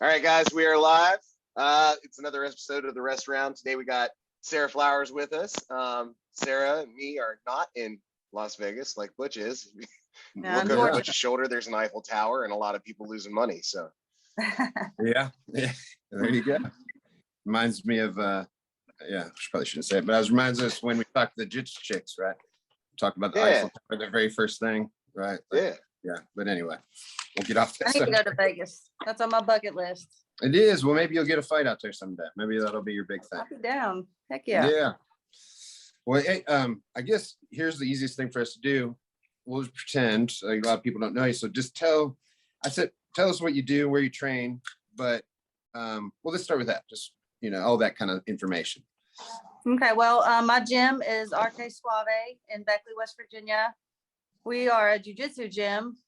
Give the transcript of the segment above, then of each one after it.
All right, guys, we are live. It's another episode of the Restaurant. Today we got Sarah Flowers with us. Sarah and me are not in Las Vegas like Butch is. Look over Butch's shoulder, there's an Eiffel Tower and a lot of people losing money. So yeah, there you go. Reminds me of probably shouldn't say it, but it reminds us when we talked to the Jits chicks, right? Talk about the Eiffel Tower, the very first thing, right? Yeah. But anyway, we'll get off that. I need to go to Vegas. That's on my bucket list. It is. Well, maybe you'll get a fight out there someday. Maybe that'll be your big thing. I'll be down. Heck yeah. Yeah. Well, hey, I guess here's the easiest thing for us to do. We'll just pretend like a lot of people don't know you. So just tell us what you do, where you train. But let's start with that. Just, all that kind of information. Okay. Well, my gym is RK Suave in Beckley, West Virginia. We are a jiu-jitsu gym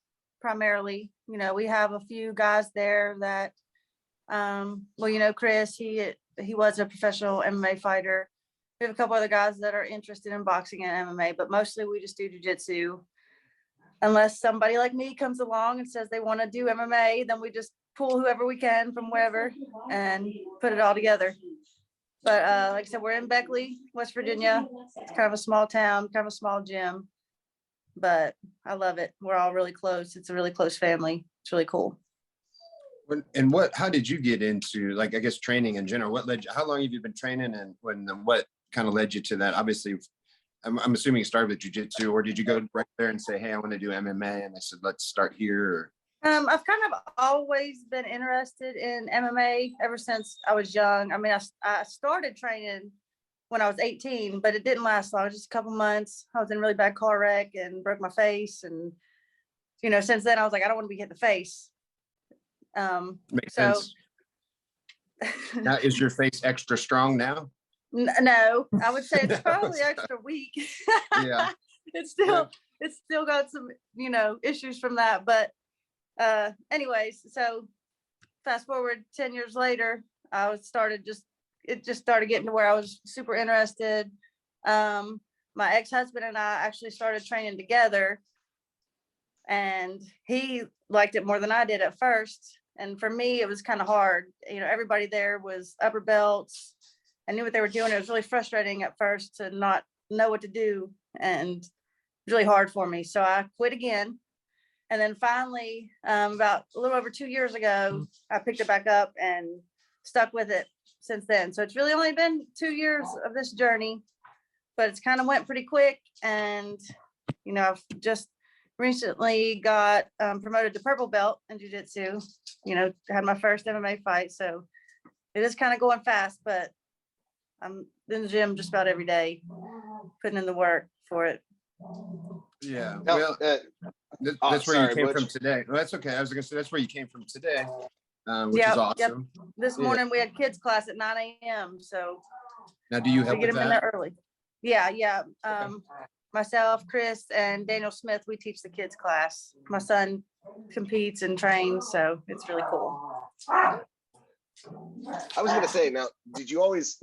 primarily. We have a few guys there that, Chris, he was a professional MMA fighter. We have a couple other guys that are interested in boxing and MMA, but mostly we just do jiu-jitsu. Unless somebody like me comes along and says they want to do MMA, then we just pull whoever we can from wherever and put it all together. But like I said, we're in Beckley, West Virginia. It's kind of a small town, kind of a small gym, but I love it. We're all really close. It's a really close family. It's really cool. And how did you get into, I guess, training in general? How long have you been training, and what kind of led you to that? Obviously, I'm assuming you started with jiu-jitsu, or did you go right there and say, hey, I want to do MMA? And I said, let's start here. I've kind of always been interested in MMA ever since I was young. I mean, I started training when I was 18, but it didn't last long. Just a couple months. I was in a really bad car wreck and broke my face. And, since then I was like, I don't want to be hit in the face. Makes sense. Now, is your face extra strong now? No, I would say it's probably extra weak. Yeah. It's still got some, issues from that. But anyways, so fast forward 10 years later, it just started getting to where I was super interested. My ex-husband and I actually started training together, and he liked it more than I did at first. And for me, it was kind of hard. Everybody there was upper belts. I knew what they were doing. It was really frustrating at first to not know what to do, and really hard for me. So I quit again. And then finally, about a little over 2 years ago, I picked it back up and stuck with it since then. So it's really only been 2 years of this journey, but it's kind of went pretty quick. And, I've just recently got promoted to purple belt in jiu-jitsu, had my first MMA fight. So it is kind of going fast, but I'm in the gym just about every day, putting in the work for it. Yeah. Well, that's where you came from today. Well, that's okay. I was going to say that's where you came from today, which is awesome. Yep. This morning we had kids class at 9 a.m. So now, do you help get with them that? in there early? Yeah. Okay. Myself, Chris, and Daniel Smith, we teach the kids class. My son competes and trains, so it's really cool. I was going to say, now, did you always,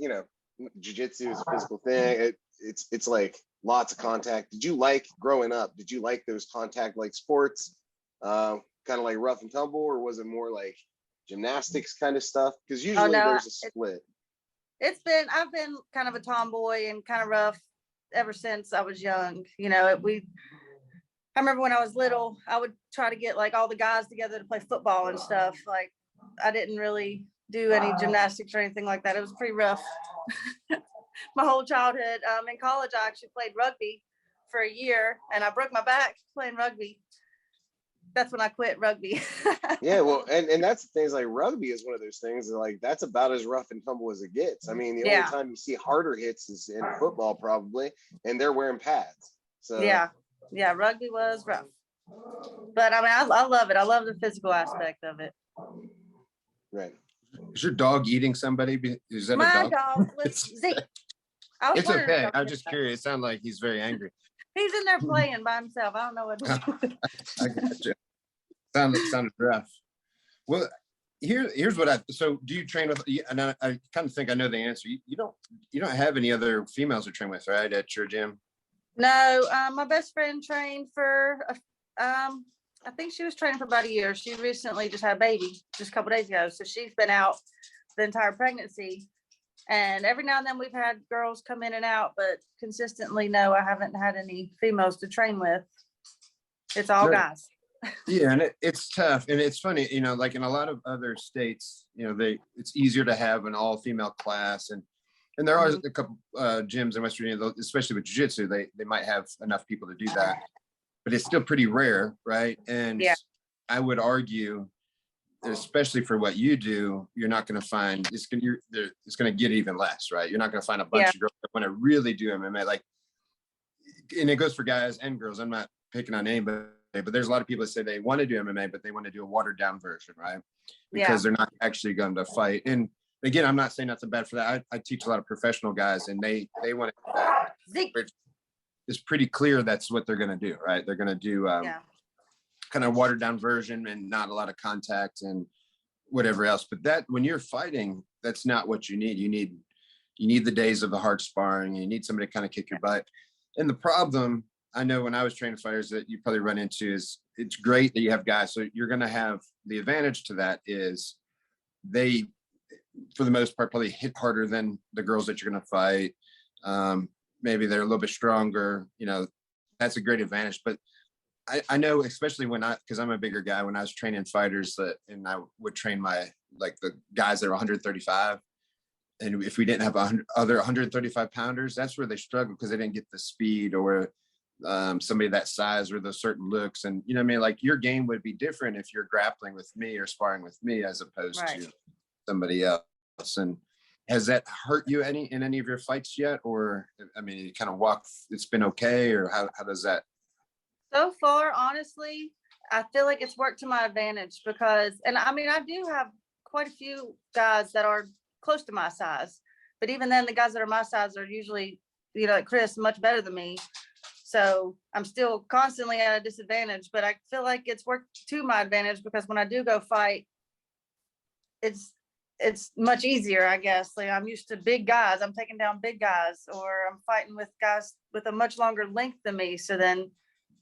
jiu-jitsu is a physical thing. It's like lots of contact. Growing up, did you like those contact like sports, kind of like rough and tumble, or was it more like gymnastics kind of stuff? Because usually there's a split. I've been kind of a tomboy and kind of rough ever since I was young. I remember when I was little, I would try to get all the guys together to play football and stuff. I didn't really do any gymnastics or anything like that. It was pretty rough. My whole childhood. In college, I actually played rugby for a year, and I broke my back playing rugby. That's when I quit rugby. Yeah, well, and that's the things, like rugby is one of those things that's about as rough and tumble as it gets. I mean, the only time you see harder hits is in football probably, and they're wearing pads. So yeah, rugby was rough. But I mean, I love it. I love the physical aspect of it. Right. Is your dog eating somebody? Is that my a dog? Was Zeke. It's okay. I'm just curious. It sounds like he's very angry. He's in there playing by himself. I don't know what to do. I gotcha. Sounded rough. Well, here's what so do you train with, and I kind of think I know the answer. You don't have any other females to train with, right, at your gym? No, my best friend trained for I think she was training for about a year. She recently just had a baby just a couple days ago. So she's been out the entire pregnancy. And every now and then we've had girls come in and out, but consistently, no, I haven't had any females to train with. It's all No. guys. Yeah, and it's tough. And it's funny, you know, like in a lot of other states, you know, it's easier to have an all-female class. And there are a couple gyms in West Virginia, especially with jiu-jitsu, they might have enough people to do that. But it's still pretty rare, right? And Yeah. I would argue, especially for what you do, you're not going to find it's going to get even less, right? You're not going to find a bunch of girls that want to really do MMA, like, and it goes for guys and girls. I'm not picking on anybody, but there's a lot of people that say they want to do MMA, but they want to do a watered down version, right? Because they're not actually going to fight. And again, I'm not saying nothing bad for that. I teach a lot of professional guys, and they want to do that. It's pretty clear that's what they're going to do, right? They're going to do kind of watered down version and not a lot of contact and whatever else. But that, when you're fighting, that's not what you need. You need the days of the hard sparring. You need somebody to kind of kick your butt. And the problem, I know when I was training fighters that you probably run into, is it's great that you have guys. So you're going to have the advantage to that is they, for the most part, probably hit harder than the girls that you're going to fight. Maybe they're a little bit stronger, you know, that's a great advantage. But I know, especially because I'm a bigger guy, when I was training fighters and I would train the guys that are 135. And if we didn't have other 135 pounders, that's where they struggle because they didn't get the speed or somebody that size or those certain looks. And, you know what I mean? Like your game would be different if you're grappling with me or sparring with me as opposed to somebody else. And has that hurt you in any of your fights yet? Or, I mean, you kind of it's been okay, or how does that? So far, honestly, I feel like it's worked to my advantage because, and I mean, I do have quite a few guys that are close to my size, but even then the guys that are my size are usually, you know, like Chris, much better than me. So I'm still constantly at a disadvantage, but I feel like it's worked to my advantage because when I do go fight, it's much easier, I guess. Like I'm used to big guys. I'm taking down big guys, or I'm fighting with guys with a much longer length than me. So then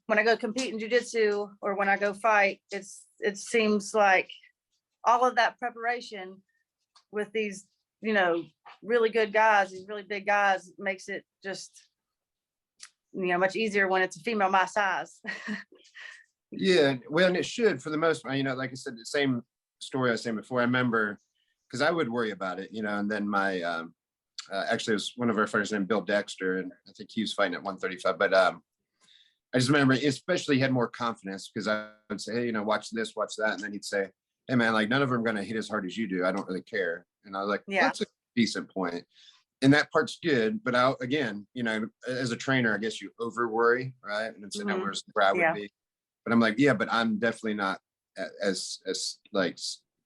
when I go compete in jiu-jitsu or when I go fight, it seems like all of that preparation with these, you know, really good guys, these really big guys, makes it just, you know, much easier when it's a female my size. Yeah, well, and it should for the most part, you know, like I said, the same story I was saying before. I remember because I would worry about it, you know, and then my actually it was one of our fighters named Bill Dexter, and I think he was fighting at 135. But I just remember, especially he had more confidence because I would say, hey, you know, watch this, watch that, and then he'd say, hey man, like none of them are going to hit as hard as you do. I don't really care. And I was like, well, that's a decent point. And that part's good. But again, you know, as a trainer, I guess you over worry, right? And it's where I would be. But I'm like, yeah, but I'm definitely not as like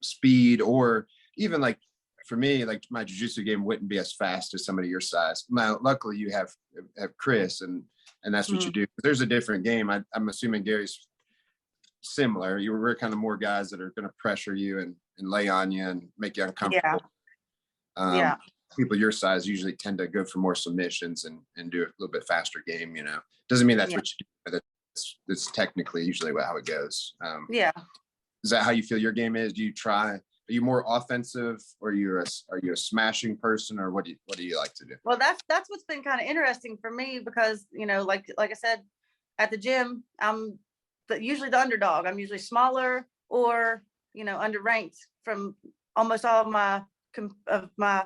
speed, or even like for me, like my jiu-jitsu game wouldn't be as fast as somebody your size. Now, luckily you have Chris, and that's what you do. There's a different game. I'm assuming Gary's similar. We're kind of more guys that are going to pressure you and lay on you and make you uncomfortable. People your size usually tend to go for more submissions and do a little bit faster game, you know. Doesn't mean that's what you do, but that's technically usually how it goes. Is that how you feel your game is? Are you more offensive, or are you a smashing person, or what do you like to do? Well, that's what's been kind of interesting for me because, you know, like I said, at the gym, I'm usually the underdog. I'm usually smaller or, you know, underranked from almost all of my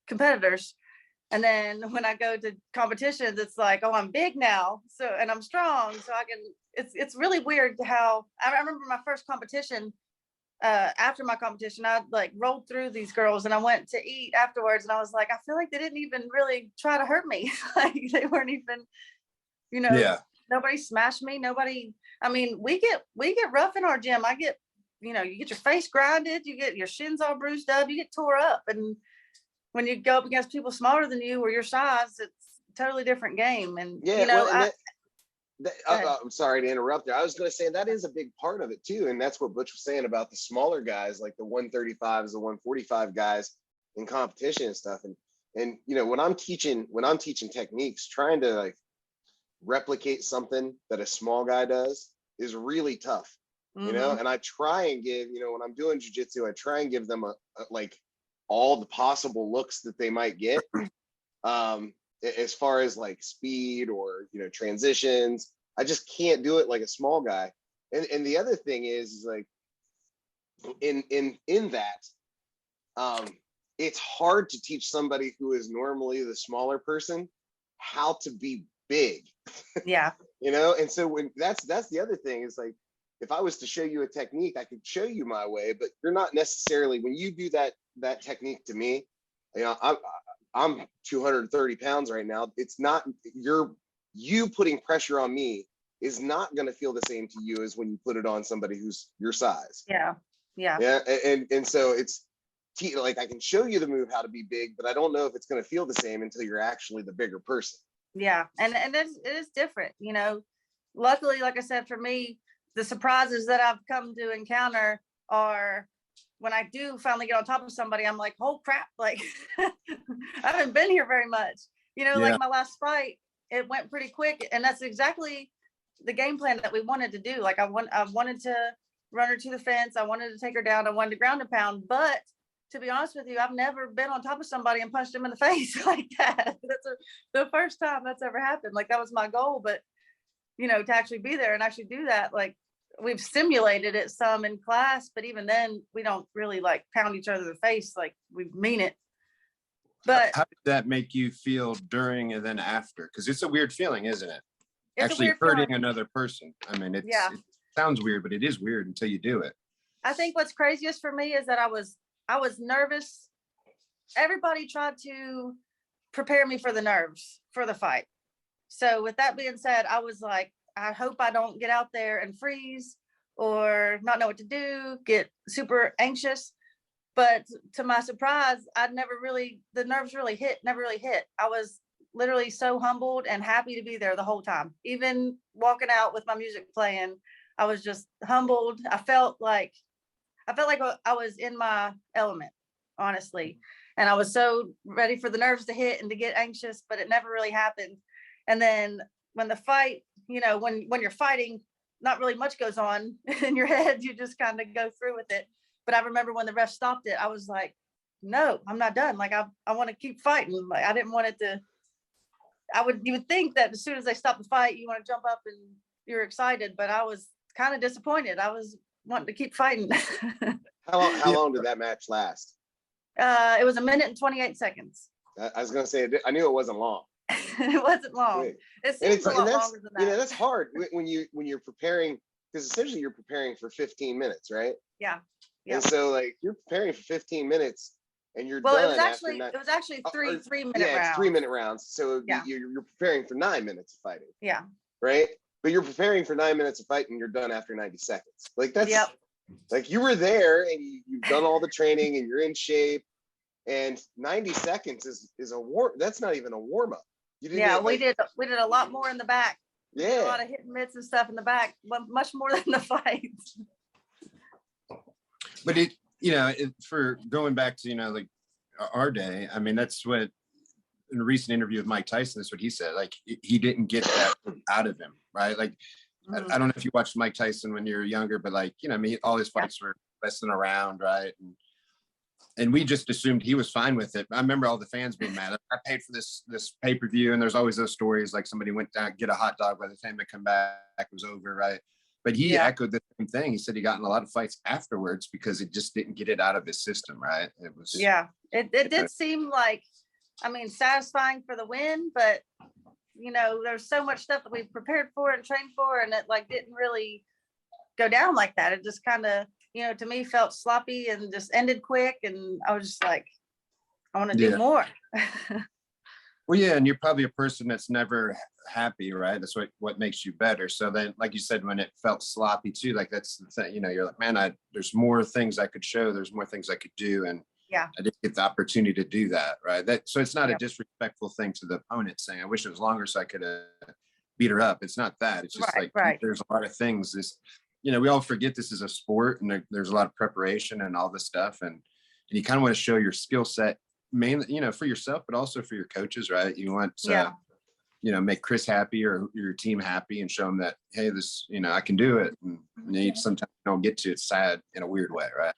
competitors. And then when I go to competitions, it's like, oh, I'm big now. So, and I'm strong. So it's really weird how I remember my first competition. After my competition, I like rolled through these girls and I went to eat afterwards. And I was like, I feel like they didn't even really try to hurt me. Like they weren't even, you know, nobody smashed me. Nobody, I mean, we get rough in our gym. I get, you know, you get your face grinded, you get your shins all bruised up, you get tore up. And when you go up against people smaller than you or your size, it's a totally different game. And, you know, I'm sorry to interrupt there. I was going to say that is a big part of it too. And that's what Butch was saying about the smaller guys, like the 135s, the 145 guys in competition and stuff. And, you know, when I'm teaching techniques, trying to like replicate something that a small guy does, is really tough, you know, and I try and give, you know, when I'm doing jujitsu, I try and give them like all the possible looks that they might get, as far as like speed or, you know, transitions. I just can't do it like a small guy. And the other thing is like in that, it's hard to teach somebody who is normally the smaller person how to be big. Yeah. You know, and so when that's the other thing is like, if I was to show you a technique, I could show you my way, but you're not necessarily, when you do that technique to me, you know, I'm 230 pounds right now. It's not, you putting pressure on me is not going to feel the same to you as when you put it on somebody who's your size. Yeah. Yeah. Yeah. And so it's like, I can show you the move how to be big, but I don't know if it's going to feel the same until you're actually the bigger person. Yeah. And it is different, you know. Luckily, like I said, for me, the surprises that I've come to encounter are when I do finally get on top of somebody, I'm like, oh crap, like I haven't been here very much. You know, like my last fight, it went pretty quick. And that's exactly the game plan that we wanted to do. Like I wanted to run her to the fence. I wanted to take her down. I wanted to ground and pound. But to be honest with you, I've never been on top of somebody and punched them in the face like that. That's the first time that's ever happened. Like that was my goal. But, you know, to actually be there and actually do that, like we've simulated it some in class, but even then we don't really like pound each other in the face like we mean it. But how did that make you feel during and then after? Because it's a weird feeling, isn't it? It's actually hurting feeling. Another person. I mean, it sounds weird, but it is weird until you do it. I think what's craziest for me is that I was nervous. Everybody tried to prepare me for the nerves for the fight. So with that being said, I was like, I hope I don't get out there and freeze or not know what to do, get super anxious. But to my surprise, the nerves never really hit. I was literally so humbled and happy to be there the whole time. Even walking out with my music playing, I was just humbled. I felt like I was in my element, honestly. And I was so ready for the nerves to hit and to get anxious, but it never really happened. And then when the fight, you know, when you're fighting, not really much goes on in your head. You just kind of go through with it. But I remember when the ref stopped it, I was like, no, I'm not done. Like, I want to keep fighting. Like, I didn't want it to, you would think that as soon as they stop the fight, you want to jump up and you're excited, but I was kind of disappointed. I was wanting to keep fighting. How long did that match last? It was 1 minute and 28 seconds. I was going to say, I knew it wasn't long. It wasn't long. It seems a lot longer than that. You know, that's hard when you're preparing, because essentially you're preparing for 15 minutes, right? Yeah. And so like you're preparing for 15 minutes and you're done. It was actually three minute rounds. It's 3 minute rounds. So you're preparing for 9 minutes of fighting. Yeah. Right. But you're preparing for 9 minutes of fighting and you're done after 90 seconds. Like that's like you were there and you've done all the training and you're in shape. And 90 seconds is that's not even a warm up. We did a lot more in the back. Yeah. A lot of hit and mitts and stuff in the back, much more than the fights. But for going back to, like our day, I mean, that's what, in a recent interview with Mike Tyson, that's what he said. Like he didn't get that out of him, right? Like, I don't know if you watched Mike Tyson when you were younger, but like, I mean, all his fights were messing around, right? And we just assumed he was fine with it. I remember all the fans being mad. I paid for this pay-per-view, and there's always those stories like somebody went down, get a hot dog, by the time they come back, it was over, right? But he echoed the same thing. He said he got in a lot of fights afterwards because it just didn't get it out of his system, right? It was it did seem like, I mean, satisfying for the win, but there's so much stuff that we've prepared for and trained for, and it like didn't really go down like that. It just kind of, to me felt sloppy and just ended quick. And I was just like, I want to do more. Well, yeah. And you're probably a person that's never happy, right? That's what makes you better. So then, like you said, when it felt sloppy too, like that's the thing, you're like, man, there's more things I could show. There's more things I could do. And I didn't get the opportunity to do that. Right. So it's not a disrespectful thing to the opponent saying, I wish it was longer so I could beat her up. It's not that. It's just there's a lot of things. We all forget this is a sport and there's a lot of preparation and all this stuff. And you kind of want to show your skill set mainly, for yourself, but also for your coaches, right? You want make Chris happy or your team happy and show them that, hey, this, I can do it. And sometimes you don't get to, it's sad in a weird way, right?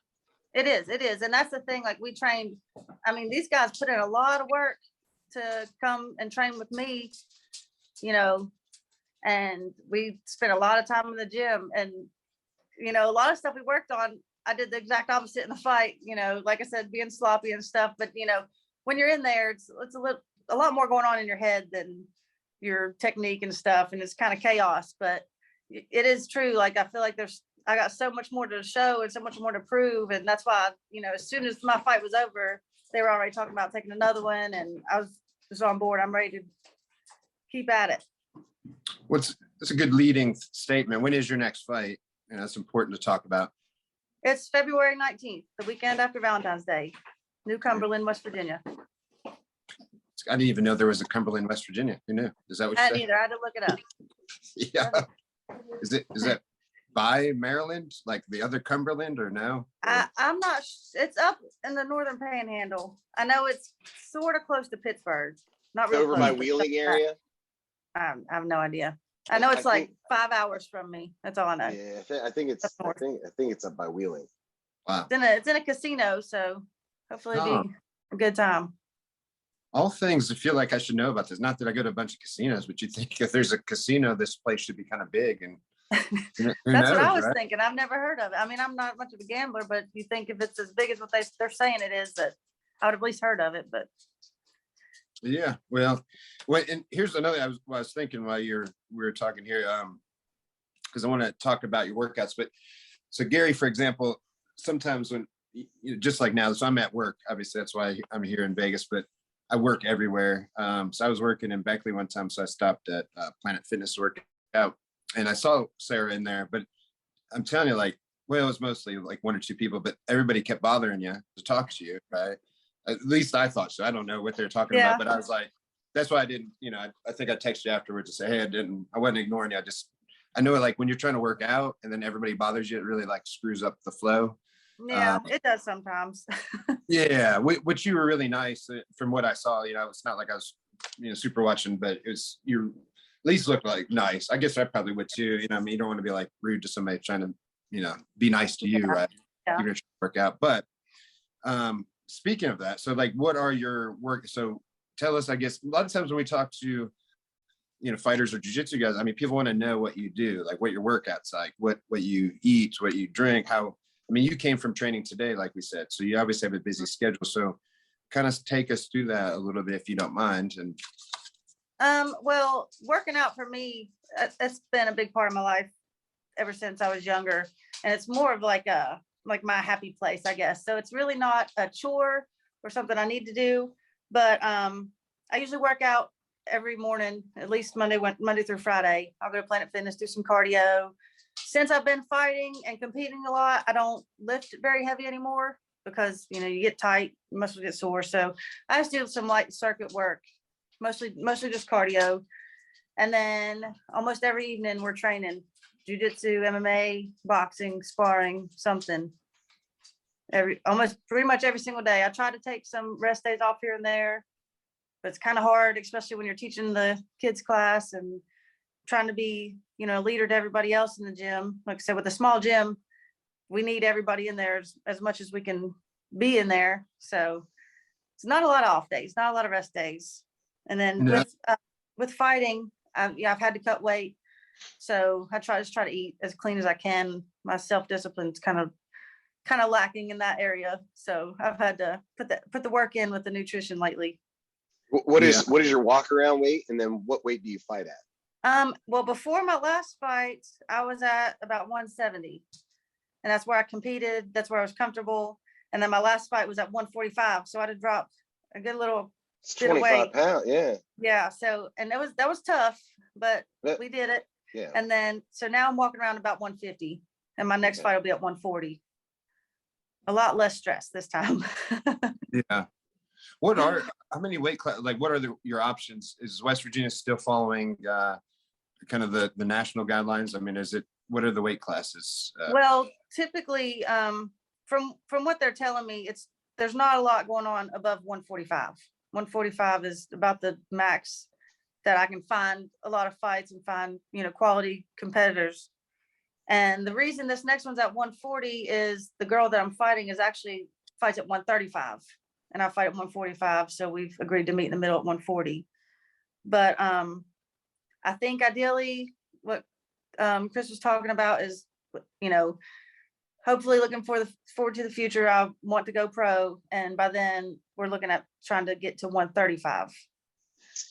It is. And that's the thing, like we trained, I mean, these guys put in a lot of work to come and train with me, and we spent a lot of time in the gym, and, a lot of stuff we worked on, I did the exact opposite in the fight, like I said, being sloppy and stuff. But, when you're in there, it's a lot more going on in your head than your technique and stuff. And it's kind of chaos, but it is true. Like, I feel like I got so much more to show and so much more to prove. And that's why, as soon as my fight was over, they were already talking about taking another one. And I was just on board. I'm ready to keep at it. That's a good leading statement. When is your next fight? And that's important to talk about. It's February 19th, the weekend after Valentine's Day, New Cumberland, West Virginia. I didn't even know there was a Cumberland, West Virginia. Who knew? Is that what you said? Neither. I had to look it up. Yeah. Is that by Maryland, like the other Cumberland, or no? I'm not. It's up in the northern Panhandle. I know it's sort of close to Pittsburgh. Not really. Over by Wheeling area. I have no idea. I know it's like 5 hours from me. That's all I know. Yeah, I think it's up by Wheeling. Wow. It's in a casino, so hopefully it'll be a good time. All things I feel like I should know about this. Not that I go to a bunch of casinos, but you think if there's a casino, this place should be kind of big. And that's what I was thinking. I've never heard of it. I mean, I'm not much of a gambler, but you think if it's as big as what they're saying it is, that I would have at least heard of it. But yeah, well, and here's another. I was thinking while we were talking here, because I want to talk about your workouts. But so Gary, for example, sometimes when just like now, so I'm at work. Obviously, that's why I'm here in Vegas, but I work everywhere. So I was working in Beckley one time, so I stopped at Planet Fitness workout, and I saw Sarah in there. But I'm telling you, like, well, it was mostly like one or two people, but everybody kept bothering you to talk to you, right? At least I thought so. I don't know what they're talking about, but I was like, that's why I didn't, I think I texted you afterwards to say, hey, I wasn't ignoring you. I know, like, when you're trying to work out and then everybody bothers you, it really like screws up the flow. Yeah, it does sometimes. Yeah, which you were really nice from what I saw. It's not like I was, super watching, but it was, you at least looked like nice. I guess I probably would too. I mean, you don't want to be like rude to somebody trying to, be nice to you, right? Yeah. Even if you work out. But speaking of that, so like, what are your work? So tell us, I guess, a lot of times when we talk to, fighters or jiu-jitsu guys, I mean, people want to know what you do, like what your workout's like, what you eat, what you drink, you came from training today, like we said, so you obviously have a busy schedule. So kind of take us through that a little bit, if you don't mind. And well, working out for me, it's been a big part of my life ever since I was younger. And it's more of like my happy place, I guess. So it's really not a chore or something I need to do, but I usually work out every morning, at least Monday through Friday. I'll go to Planet Fitness, do some cardio. Since I've been fighting and competing a lot, I don't lift very heavy anymore because, you get tight, muscles get sore. So I just do some light circuit work, mostly just cardio. And then almost every evening we're training jiu-jitsu, MMA, boxing, sparring, something. Pretty much every single day. I try to take some rest days off here and there, but it's kind of hard, especially when you're teaching the kids class and trying to be, a leader to everybody else in the gym. Like I said, with a small gym, we need everybody in there as much as we can be in there. So it's not a lot of off days, not a lot of rest days. And then with fighting, I've had to cut weight. So I try to eat as clean as I can. My self-discipline's kind of lacking in that area. So I've had to put the work in with the nutrition lately. What is your walk around weight, and then what weight do you fight at? Well, before my last fight, I was at about 170, and that's where I competed. That's where I was comfortable. And then my last fight was at 145. So I had dropped a good little bit of weight. 25 pounds. Yeah. Yeah. So, and that was tough, but we did it. Yeah. And then, so now I'm walking around about 150, and my next fight will be at 140. A lot less stress this time. Yeah. How many weight class, like what are your options? Is West Virginia still following kind of the national guidelines? I mean, what are the weight classes? Well, typically, from what they're telling me, there's not a lot going on above 145. 145 is about the max that I can find a lot of fights and find, quality competitors. And the reason this next one's at 140 is the girl that I'm fighting is actually fights at 135 and I fight at 145. So we've agreed to meet in the middle at 140. But I think ideally what Chris was talking about is, hopefully looking forward to the future. I want to go pro. And by then we're looking at trying to get to 135.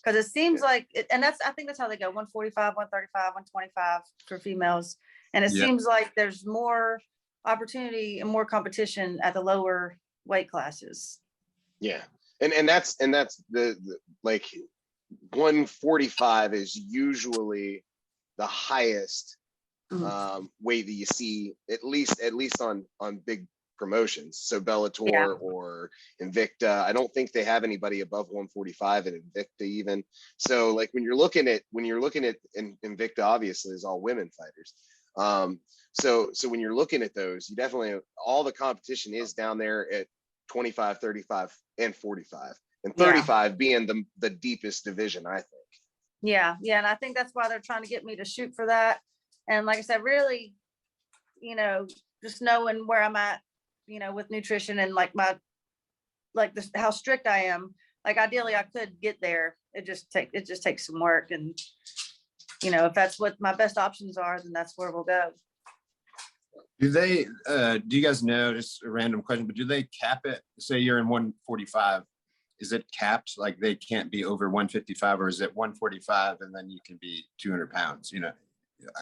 Because it seems like, I think that's how they go, 145, 135, 125 for females. And it seems like there's more opportunity and more competition at the lower weight classes. Yeah. And that's the like 145 is usually the highest weight that you see, at least on big promotions. So Bellator or Invicta, I don't think they have anybody above 145 in Invicta even. So like when you're looking at Invicta, obviously is all women fighters. So when you're looking at those, you definitely, all the competition is down there at 25, 35, and 45, and 35 being the deepest division, I think. Yeah. And I think that's why they're trying to get me to shoot for that. And like I said, really, just knowing where I'm at, with nutrition and like how strict I am, like ideally I could get there. It just takes some work. And, if that's what my best options are, then that's where we'll go. Do you guys know, just a random question, but do they cap it? Say you're in 145, is it capped? Like they can't be over 155, or is it 145 and then you can be 200 pounds,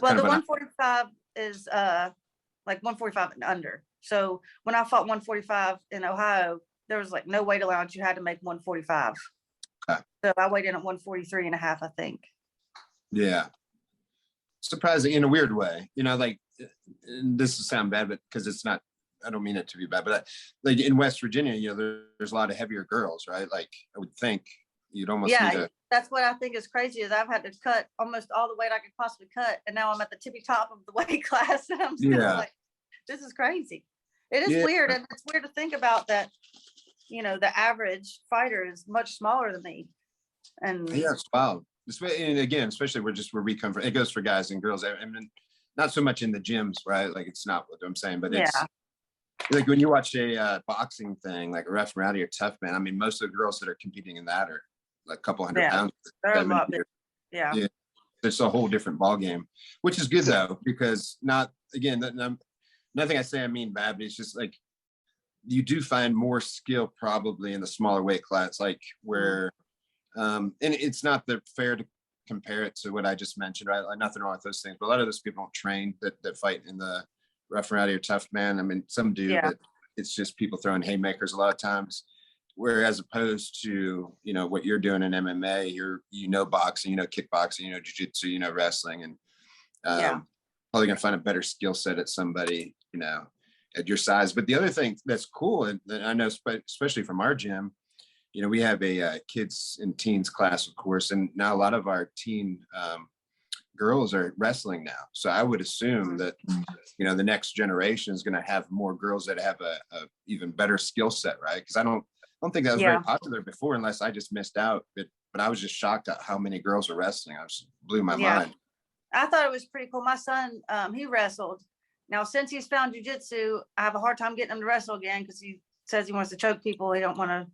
Well, the 145 is like 145 and under. So when I fought 145 in Ohio, there was like no weight allowance. You had to make 145. Okay. So I weighed in at 143 and a half, I think. Yeah. Surprising in a weird way, like, and this will sound bad, but because it's not, I don't mean it to be bad, but like in West Virginia, there's a lot of heavier girls, right? Like I would think you'd almost need to. That's what I think is crazy is I've had to cut almost all the weight I could possibly cut. And now I'm at the tippy top of the weight class. And I'm still like, this is crazy. It is weird. And it's weird to think about that, the average fighter is much smaller than me. And it's wild. And again, especially where we come from, it goes for guys and girls. I mean, not so much in the gyms, right? Like it's not what I'm saying, but it's like when you watch a boxing thing, like a Rough and Rowdy or Tough Man. I mean, most of the girls that are competing in that are like a couple hundred pounds. They're a lot bigger. Yeah. It's a whole different ball game, which is good though, because nothing I say I mean bad, but it's just like you do find more skill probably in the smaller weight class, like where, and it's not fair to compare it to what I just mentioned, right? Like nothing wrong with those things, but a lot of those people don't train that fight in the Rough and Rowdy or Tough Man. I mean, some do, but it's just people throwing haymakers a lot of times. Whereas opposed to, what you're doing in MMA, you're, boxing, kickboxing, jiu-jitsu, wrestling, and probably gonna find a better skill set at somebody, at your size. But the other thing that's cool, and I know, especially from our gym, we have a kids and teens class, of course, and now a lot of our teen girls are wrestling now. So I would assume that, the next generation is going to have more girls that have a even better skill set, right? Because I don't think that was very popular before, unless I just missed out. But I was just shocked at how many girls are wrestling. Blew my mind. I thought it was pretty cool. My son, he wrestled. Now, since he's found jiu-jitsu, I have a hard time getting him to wrestle again because he says he wants to choke people. He don't want to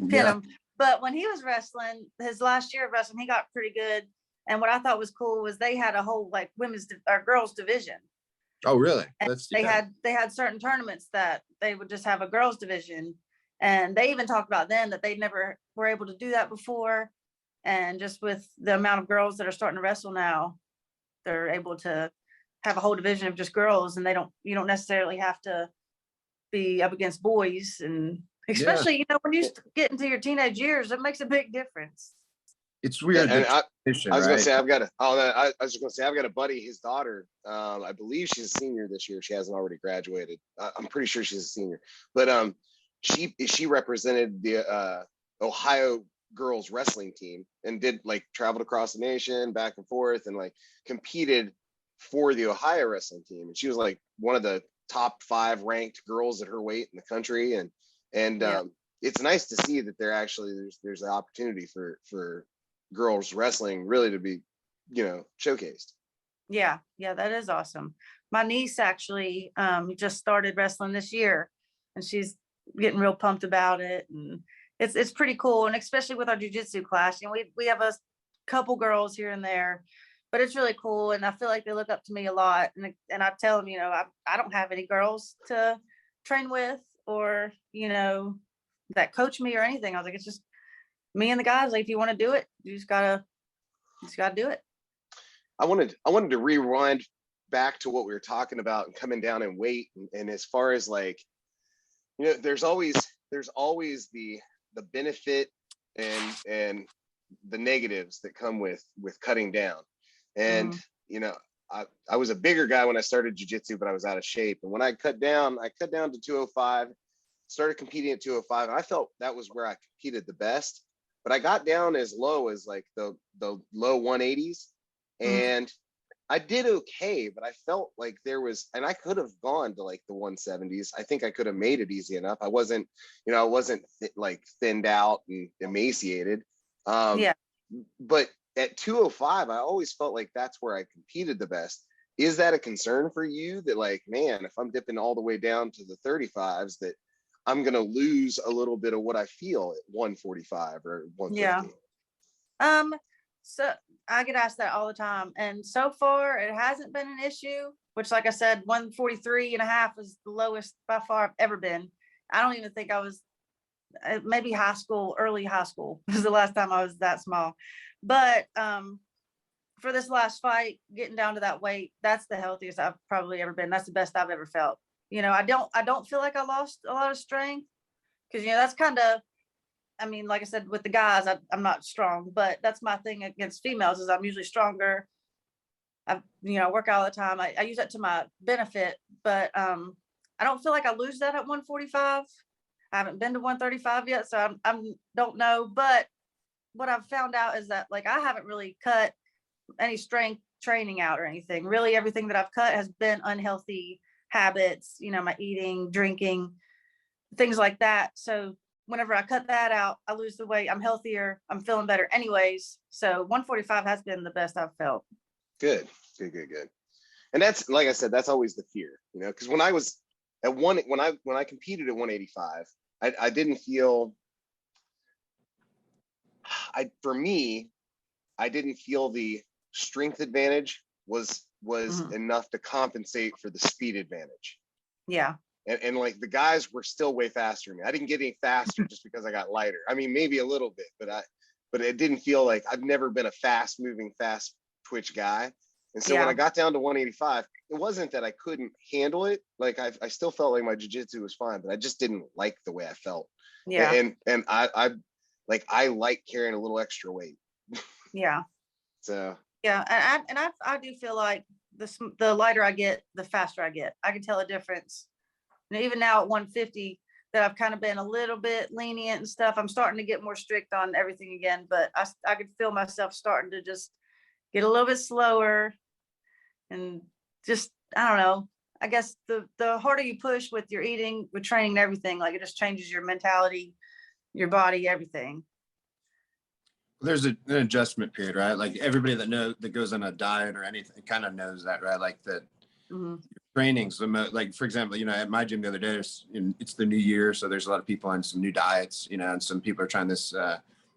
pin them. But when he was wrestling, his last year of wrestling, he got pretty good. And what I thought was cool was they had a whole like women's or girls division. Oh, really? They had certain tournaments that they would just have a girls division. And they even talked about then that they never were able to do that before. And just with the amount of girls that are starting to wrestle now, they're able to have a whole division of just girls, and you don't necessarily have to be up against boys. And especially, when you get into your teenage years, it makes a big difference. It's weird. And I was gonna say I've got a buddy, his daughter, I believe she's a senior this year. She hasn't already graduated. I'm pretty sure she's a senior, but she represented the Ohio girls wrestling team and did like traveled across the nation back and forth and like competed for the Ohio wrestling team. And she was like one of the top 5 ranked girls at her weight in the country. And it's nice to see that there actually there's an opportunity for girls wrestling really to be, showcased. Yeah, that is awesome. My niece actually just started wrestling this year, and she's getting real pumped about it, and it's pretty cool. And especially with our jujitsu class, we have a couple girls here and there, but it's really cool. And I feel like they look up to me a lot. And I tell them, I don't have any girls to train with, or that coach me or anything. I was like, it's just me and the guys. Like, if you want to do it, you just gotta do it. I wanted to rewind back to what we were talking about and coming down in weight, and as far as like, there's always the benefit and the negatives that come with cutting down. And I was a bigger guy when I started jiu-jitsu, but I was out of shape. And when I cut down to 205, started competing at 205, and I felt that was where I competed the best. But I got down as low as like the low 180s, and I did okay, but I felt like there was, and I could have gone to like the 170s. I think I could have made it easy enough. I wasn't like thinned out and emaciated. But at 205, I always felt like that's where I competed the best. Is that a concern for you, that like, man, if I'm dipping all the way down to the 35s, that I'm going to lose a little bit of what I feel at 145 or 150? Yeah. So I get asked that all the time. And so far it hasn't been an issue, which, like I said, 143.5 is the lowest by far I've ever been. I don't even think I was, maybe high school, early high school was the last time I was that small. But for this last fight, getting down to that weight, that's the healthiest I've probably ever been. That's the best I've ever felt. I don't feel like I lost a lot of strength, because that's kind of, I mean, like I said, with the guys, I'm not strong, but that's my thing against females, is I'm usually stronger. I work out all the time. I use that to my benefit, but I don't feel like I lose that at 145. I haven't been to 135 yet, so I don't know. But what I've found out is that, like, I haven't really cut any strength training out or anything. Really, everything that I've cut has been unhealthy habits, my eating, drinking, things like that. So whenever I cut that out, I lose the weight. I'm healthier. I'm feeling better anyways. So 145 has been the best I've felt. Good. And that's, like I said, that's always the fear, because when I was at when I competed at 185, I didn't feel, for me, I didn't feel the strength advantage was enough to compensate for the speed advantage. Yeah. And like, the guys were still way faster than me. I didn't get any faster just because I got lighter. I mean, maybe a little bit, but it didn't feel like, I've never been a fast moving, fast twitch guy. And so when I got down to 185, it wasn't that I couldn't handle it. Like, I still felt like my jiu-jitsu was fine, but I just didn't like the way I felt. Yeah. And I like carrying a little extra weight. Yeah. So. Yeah. And I do feel like the lighter I get, the faster I get. I can tell a difference. And even now at 150, that I've kind of been a little bit lenient and stuff, I'm starting to get more strict on everything again. But I could feel myself starting to just get a little bit slower, and just, I don't know. I guess the harder you push with your eating, with training and everything, like, it just changes your mentality, your body, everything. There's an adjustment period, right? Like, everybody that goes on a diet or anything kind of knows that, right? Like, that trainings, like, for example, at my gym the other day, it's the new year, so there's a lot of people on some new diets, and some people are trying this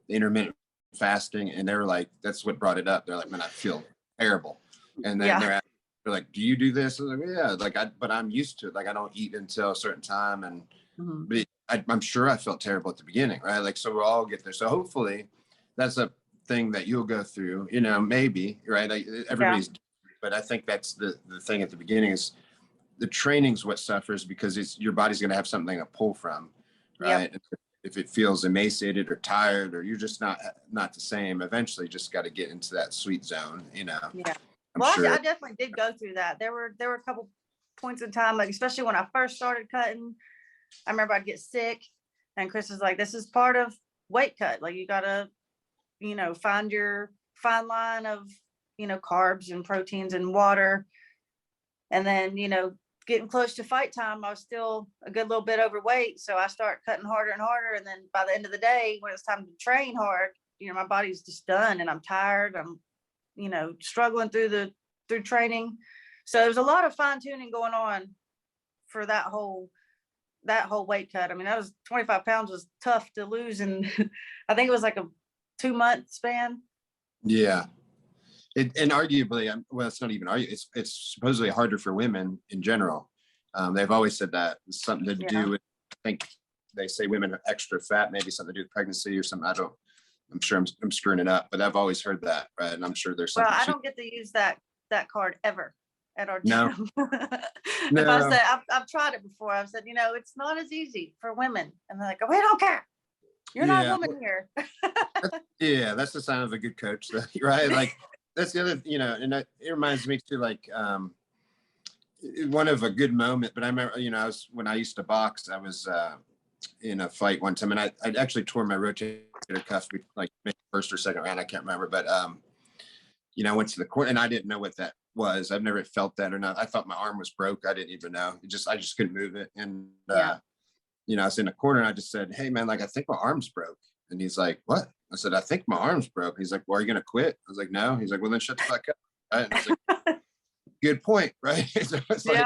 intermittent fasting, and they were like, that's what brought it up. They're like, man, I feel terrible. And then they're like, do you do this? I was like, yeah, like, but I'm used to it. Like, I don't eat until a certain time, and but I'm sure I felt terrible at the beginning, right? Like, so we'll all get there. So hopefully that's a thing that you'll go through, maybe, right? Like, everybody's, but I think that's the thing at the beginning, is the training's what suffers, because your body's going to have something to pull from, right? Yep. If it feels emaciated or tired, or you're just not the same, eventually you just got to get into that sweet zone, Yeah. Well, sure. I definitely did go through that. There were a couple points in time, like, especially when I first started cutting, I remember I'd get sick, and Chris is like, this is part of weight cut. Like, you got to, find your fine line of, carbs and proteins and water. And then, getting close to fight time, I was still a good little bit overweight. So I started cutting harder and harder. And then by the end of the day, when it's time to train hard, my body's just done and I'm tired. I'm, struggling through training. So there's a lot of fine tuning going on for that whole weight cut. I mean, that was 25 pounds was tough to lose. And I think it was like a 2-month span. Yeah. And arguably, well, it's not even it's supposedly harder for women in general. They've always said that it's something to do with, I think they say women are extra fat, maybe something to do with pregnancy or something. I'm sure I'm screwing it up, but I've always heard that, right? And I'm sure there's something. Well, I don't get to use that card ever at our No. gym. No. If I say I've tried it before, I've said, it's not as easy for women, and they're like, "Oh, we don't care. You're not a woman here." Yeah, that's the sign of a good coach, right? Like that's the other, and it reminds me too, like one of a good moment. But I remember, when I used to box, I was in a fight one time, and I actually tore my rotator cuff, like maybe first or second round, I can't remember. But I went to the court, and I didn't know what that was. I've never felt that or not. I thought my arm was broke. I didn't even know. I just couldn't move it. And I was in the corner, and I just said, "Hey man, like I think my arm's broke." And he's like, "What?" I said, "I think my arm's broke." He's like, "Well, are you gonna quit?" I was like, "No." He's like, "Well, then shut the fuck up." Right? And I was like, good point, right? So it's like,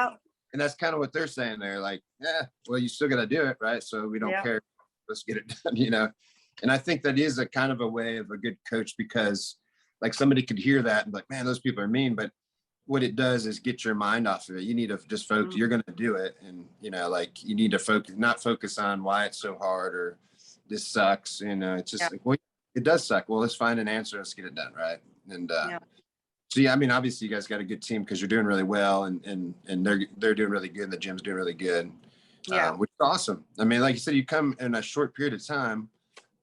and that's kind of what they're saying. They're like, "Yeah, well, you still gotta do it, right? So we don't care. Let's get it done," And I think that is a kind of a way of a good coach, because like somebody could hear that and be like, "Man, those people are mean," but what it does is get your mind off of it. You need to just focus. You're going to do it, and like you need to not focus on why it's so hard or this sucks. It's just like, well, it does suck. Well, let's find an answer. Let's get it done, right? And so yeah, I mean, obviously you guys got a good team because you're doing really well, and they're doing really good. And the gym's doing really good, which is awesome. I mean, like you said, you come in a short period of time.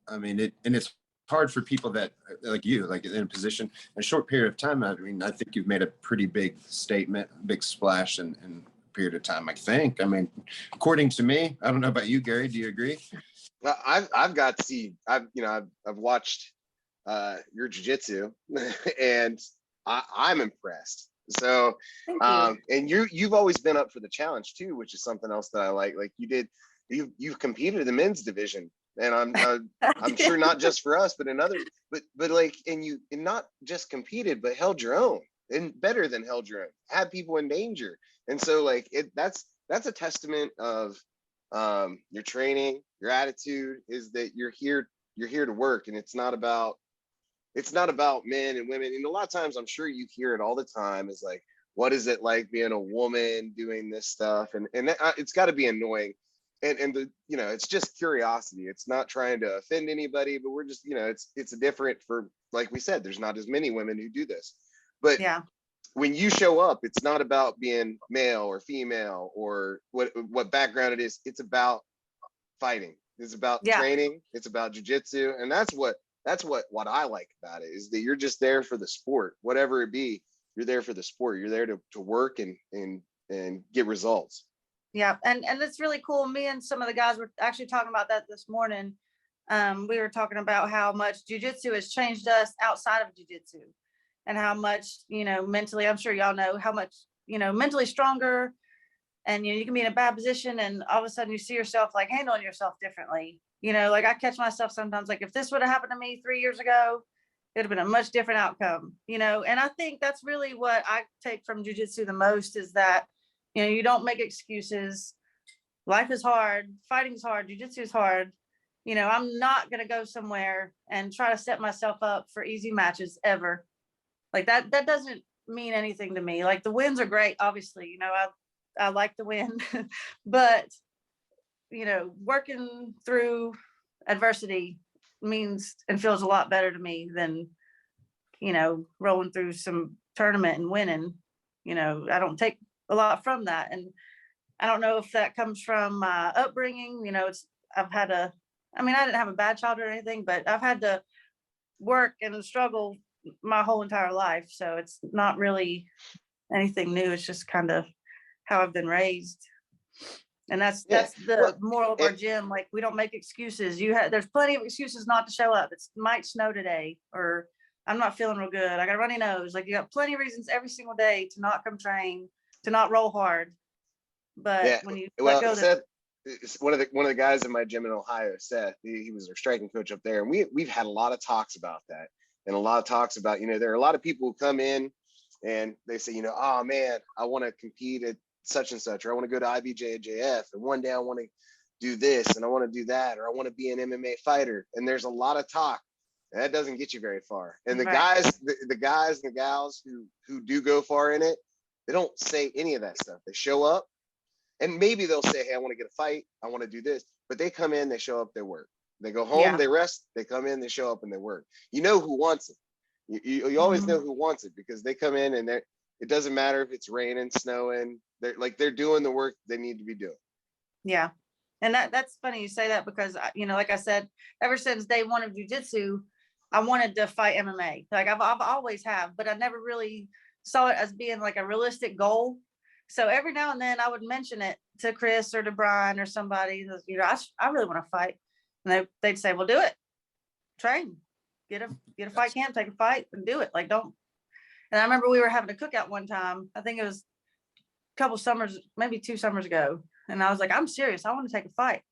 I mean, it's hard for people that like you, like in a position in a short period of time. I mean, I think you've made a pretty big statement, big splash in a period of time. I mean, according to me, I don't know about you, Gary. Do you agree? I've got to see. I've watched your jiu-jitsu, and I'm impressed. So, and you've always been up for the challenge too, which is something else that I like. Like you've competed in the men's division. And I'm sure not just for us, but in others, but like, and you not just competed, but held your own, and better than held your own, had people in danger. And so like that's a testament of your training, your attitude is that you're here to work, and it's not about men and women. And a lot of times I'm sure you hear it all the time is like, what is it like being a woman doing this stuff? And it's got to be annoying. And the it's just curiosity. It's not trying to offend anybody, but we're just it's a different, for like we said, there's not as many women who do this. But when you show up, it's not about being male or female or what background it is. It's about fighting. It's about training. It's about jiu-jitsu, and that's what I like about it, is that you're just there for the sport, whatever it be. You're there for the sport. You're there to work and get results. Yeah, and it's really cool. Me and some of the guys were actually talking about that this morning. We were talking about how much jiu-jitsu has changed us outside of jiu-jitsu, and how much, mentally, I'm sure y'all know how much, mentally stronger, and you can be in a bad position and all of a sudden you see yourself like handling yourself differently. Like I catch myself sometimes, like if this would have happened to me 3 years ago, it would have been a much different outcome, and I think that's really what I take from jiu-jitsu the most, is that you don't make excuses. Life is hard. Fighting is hard. Jiu-jitsu is hard. I'm not going to go somewhere and try to set myself up for easy matches ever. Like that doesn't mean anything to me. Like the wins are great. Obviously, I like the win, but, working through adversity means and feels a lot better to me than, rolling through some tournament and winning. I don't take a lot from that. And I don't know if that comes from my upbringing. I didn't have a bad childhood or anything, but I've had to work and struggle my whole entire life. So it's not really anything new. It's just kind of how I've been raised. And that's the moral of our gym. Like, we don't make excuses. There's plenty of excuses not to show up. It might snow today, or I'm not feeling real good. I got a runny nose. Like, you got plenty of reasons every single day to not come train, to not roll hard. But when you let go, it's one of the guys in my gym in Ohio, Seth. He was our striking coach up there, and we've had a lot of talks about that, and a lot of talks about, there are a lot of people who come in and they say, oh man, I want to compete at such and such, or I want to go to IBJJF, and one day I want to do this and I want to do that, or I want to be an MMA fighter. And there's a lot of talk, and that doesn't get you very far. And the guys and the gals who do go far in it, they don't say any of that stuff. They show up, and maybe they'll say, hey, I want to get a fight, I want to do this, but they come in, they show up, they work, they go home, they rest, they come in, they show up, and they work. You know who wants it. You always know who wants it, because they come in and it doesn't matter if it's raining, snowing, they're doing the work they need to be doing. Yeah. And that's funny you say that, because, like I said, ever since day one of jiu-jitsu, I wanted to fight MMA. Like I've always have, but I never really saw it as being like a realistic goal. So every now and then I would mention it to Chris or to Brian or somebody, I really want to fight. And they'd say, well, do it. Train, get a fight camp, take a fight and do it. Like, don't. And I remember we were having a cookout one time. I think it was a couple summers, maybe 2 summers ago. And I was like, I'm serious. I want to take a fight.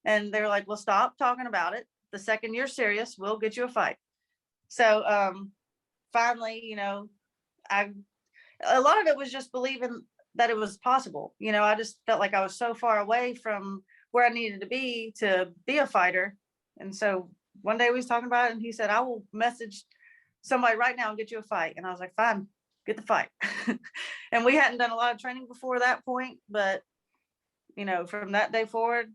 And they were like, well, stop talking about it. The second you're serious, we'll get you a fight. So finally, a lot of it was just believing that it was possible. I just felt like I was so far away from where I needed to be a fighter. And so one day we was talking about it, and he said, I will message somebody right now and get you a fight. And I was like, fine, get the fight. And we hadn't done a lot of training before that point, but from that day forward,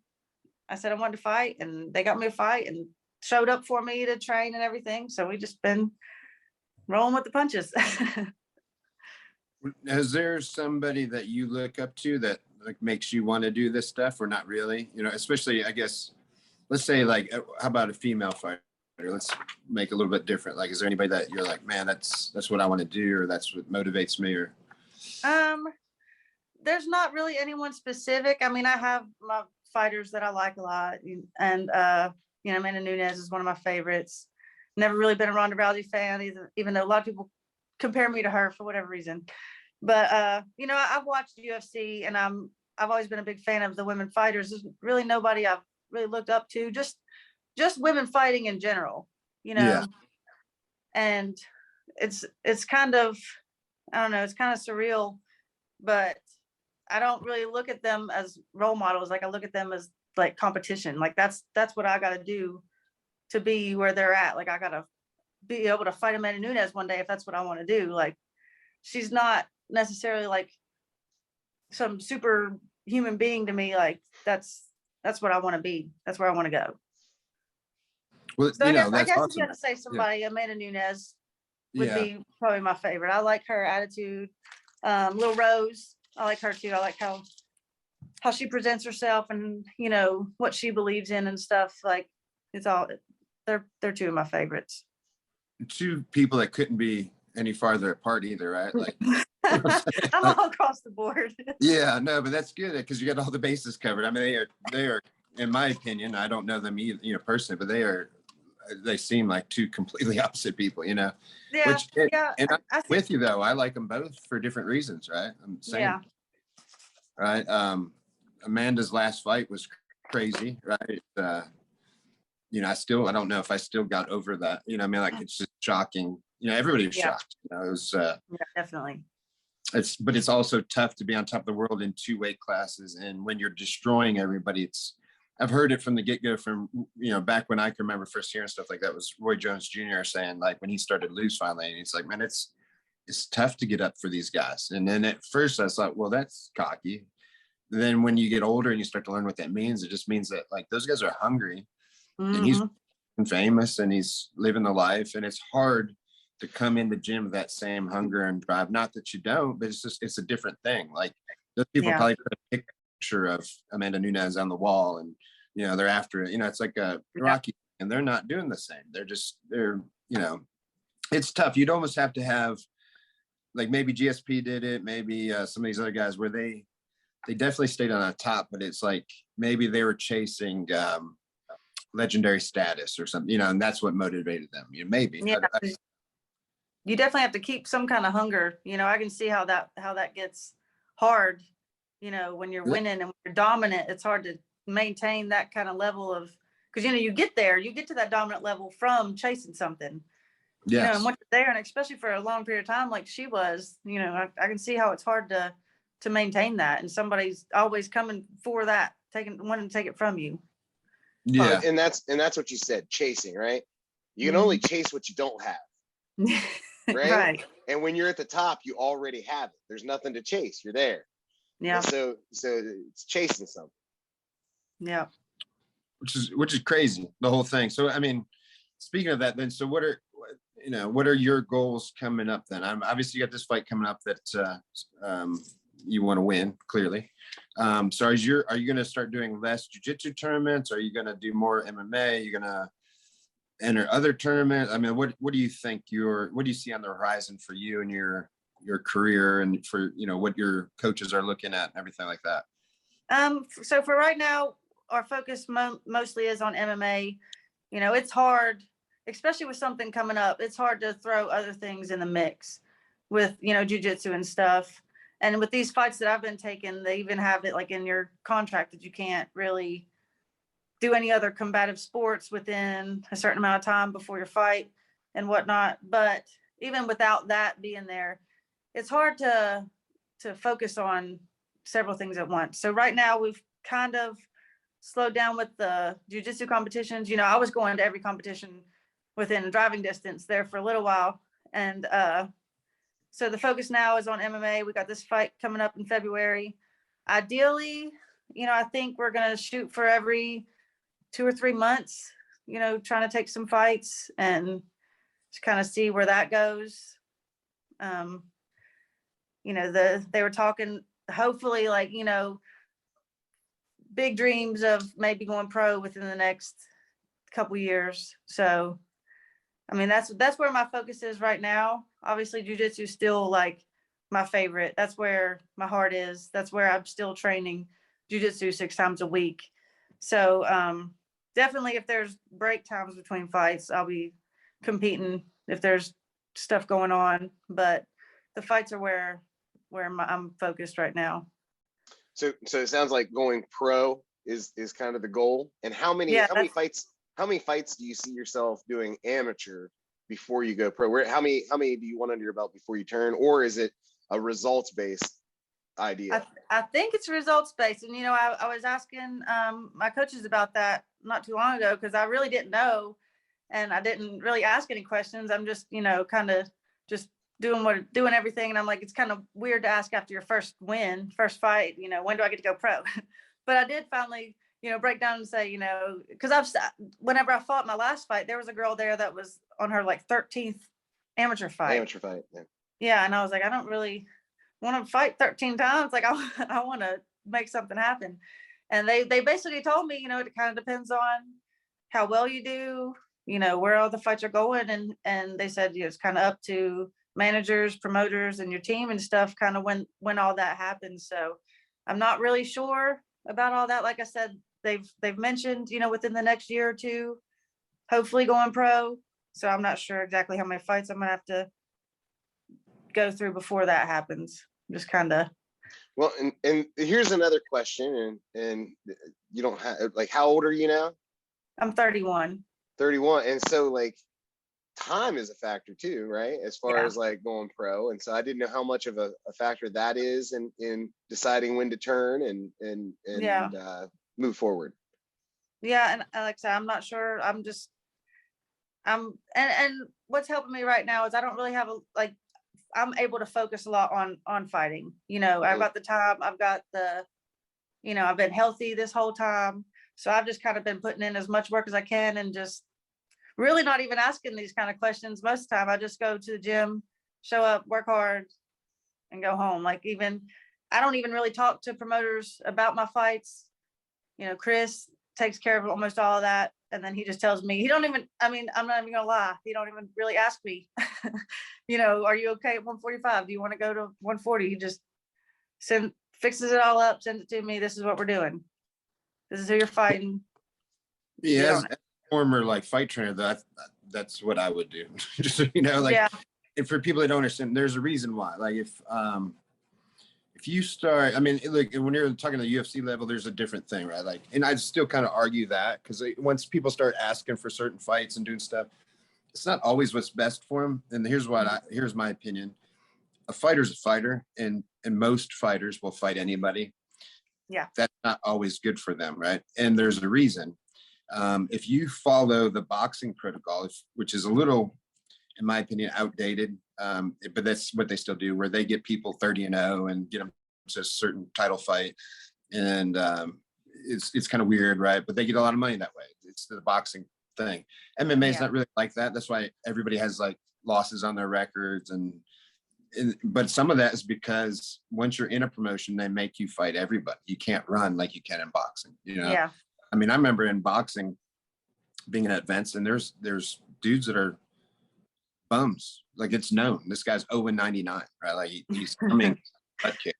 I said I wanted to fight, and they got me a fight and showed up for me to train and everything. So we just been rolling with the punches. Is there somebody that you look up to that like makes you want to do this stuff, or not really? Especially, I guess, let's say like, how about a female fighter? Let's make it a little bit different. Like, is there anybody that you're like, man, that's what I want to do, or that's what motivates me? Or there's not really anyone specific. I mean, I have my fighters that I like a lot, and Amanda Nunes is one of my favorites. Never really been a Ronda Rousey fan, even though a lot of people compare me to her for whatever reason. But I've watched UFC, and I've always been a big fan of the women fighters. There's really nobody I've really looked up to, just women fighting in general, Yeah. And it's kind of, I don't know, it's kind of surreal, but I don't really look at them as role models. Like, I look at them as like competition. Like that's what I got to do to be where they're at. Like, I got to be able to fight Amanda Nunes one day if that's what I want to do. Like, she's not necessarily like some super human being to me. Like, that's what I want to be. That's where I want to go. Well, So I guess that's if awesome. you got to say somebody, Amanda Nunes would Yeah. be probably my favorite. I like her attitude. Lil Rose, I like her too. I like how she presents herself, and what she believes in and stuff. Like, they're two of my favorites. Two people that couldn't be any farther apart either, right? Like, I'm all across the board. Yeah, no, but that's good because you got all the bases covered. I mean, they are, in my opinion, I don't know them either, personally, but they seem like two completely opposite people, Yeah. And I'm with you though. I like them both for different reasons, right? I'm saying, yeah. Right. Amanda's last fight was crazy, right? I don't know if I still got over that. Like, it's just shocking. Everybody was shocked. It was. Yeah, definitely. But it's also tough to be on top of the world in 2 weight classes, and when you're destroying everybody, I've heard it from the get-go from back when I can remember first hearing stuff like that was Roy Jones Jr. saying, like, when he started to lose finally, and he's like, man, it's tough to get up for these guys. And then at first I thought, well, that's cocky. Then when you get older and you start to learn what that means, it just means that, like, those guys are hungry. Mm-hmm. And he's famous and he's living the life, and it's hard to come in the gym with that same hunger and drive. Not that you don't, but it's a different thing. Like, those people probably put a picture of Amanda Nunes on the wall, and they're after it. It's like a Rocky, and they're not doing the same. They're it's tough. You'd almost have to have, like, maybe GSP did it, maybe some of these other guys where they definitely stayed on the top, but it's like maybe they were chasing legendary status or something, and that's what motivated them. Maybe. Yeah. You definitely have to keep some kind of hunger. I can see how that gets hard, when you're winning and when you're dominant. It's hard to maintain that kind of level of, because, you know, you get to that dominant level from chasing something, you know, Yes. and once you're there, and especially for a long period of time, like she was, you know, I can see how it's hard to maintain that. And somebody's always coming for that, wanting to take it from you. Yeah. And that's what you said, chasing, right? You can only chase what you don't have, right? Right. And when you're at the top, you already have it. There's nothing to chase. You're there. Yeah. And so it's chasing something. Yeah. Which is crazy, the whole thing. So, I mean, speaking of that, then, so what are your goals coming up then? Obviously you got this fight coming up that you want to win, clearly. So are you going to start doing less jiu-jitsu tournaments? Are you going to do more MMA? You're going to enter other tournaments? I mean, what do you think what do you see on the horizon for you and your career, and for, you know, what your coaches are looking at and everything like that? So for right now, our focus mostly is on MMA. You know, it's hard, especially with something coming up. It's hard to throw other things in the mix with, you know, jiu-jitsu and stuff. And with these fights that I've been taking, they even have it like in your contract that you can't really do any other combative sports within a certain amount of time before your fight and whatnot. But even without that being there, it's hard to focus on several things at once. So right now we've kind of slowed down with the jiu-jitsu competitions. You know, I was going to every competition within driving distance there for a little while. And so the focus now is on MMA. We got this fight coming up in February. Ideally, you know, I think we're going to shoot for every 2 or 3 months, you know, trying to take some fights and just kind of see where that goes. You know, they were talking, hopefully, like, you know, big dreams of maybe going pro within the next couple years. So, I mean, that's where my focus is right now. Obviously, jiu-jitsu is still like my favorite. That's where my heart is. That's where I'm still training jiu-jitsu 6 times a week. So definitely if there's break times between fights, I'll be competing if there's stuff going on. But the fights are where I'm focused right now. So it sounds like going pro is kind of the goal. And how many fights do you see yourself doing amateur before you go pro? How many do you want under your belt before you turn, or is it a results based idea? I think it's results based. And, you know, I was asking my coaches about that not too long ago, because I really didn't know, and I didn't really ask any questions. I'm just, you know, kind of just doing everything. And I'm like, it's kind of weird to ask after your first fight, you know, when do I get to go pro? But I did finally, you know, break down and say, you know, because whenever I fought my last fight, there was a girl there that was on her like 13th amateur fight. Yeah. And I was like, I don't really want to fight 13 times. Like I want to make something happen. And they basically told me, you know, it kind of depends on how well you do, you know, where all the fights are going. And they said, you know, it's kind of up to managers, promoters, and your team and stuff, kind of when all that happens. So I'm not really sure about all that. Like I said, they've mentioned, you know, within the next year or two, hopefully going pro. So I'm not sure exactly how many fights I'm gonna have to go through before that happens. Just kind of. Well, and here's another question, and you don't have, like, how old are you now? I'm 31. 31. And so, like, time is a factor too, right? As far as like going pro. And so I didn't know how much of a factor that is in deciding when to turn and move forward. Yeah. And like I said, I'm not sure. And what's helping me right now is I don't really have I'm able to focus a lot on fighting. You know, I've got the time, I've got you know, I've been healthy this whole time. So I've just kind of been putting in as much work as I can and just really not even asking these kind of questions. Most of the time I just go to the gym, show up, work hard, and go home. Like, I don't even really talk to promoters about my fights. You know, Chris takes care of almost all of that. And then he just tells me, I'm not even gonna lie, he don't even really ask me, you know, are you okay at 145? Do you want to go to 140? He just fixes it all up, sends it to me. This is what we're doing. This is who you're fighting. Yeah, as a former like fight trainer, that's what I would do. Just, you know, like, and for people that don't understand, there's a reason why. Like, if if you start, I mean, look, when you're talking to the UFC level, there's a different thing, right? Like, and I'd still kind of argue that because once people start asking for certain fights and doing stuff, it's not always what's best for them. And here's my opinion. A fighter's a fighter, and most fighters will fight anybody. Yeah. That's not always good for them, right? And there's a reason. If you follow the boxing protocol, which is a little, in my opinion, outdated, but that's what they still do, where they get people 30-0 and get them to a certain title fight. And it's kind of weird, right? But they get a lot of money that way. It's the boxing thing. MMA is not really like that. That's why everybody has like losses on their records. But some of that is because once you're in a promotion, they make you fight everybody. You can't run like you can in boxing, you know? Yeah. I mean, I remember in boxing being at events, and there's dudes that are bums. Like, it's known this guy's 0-99, right? Like he's coming butt kick.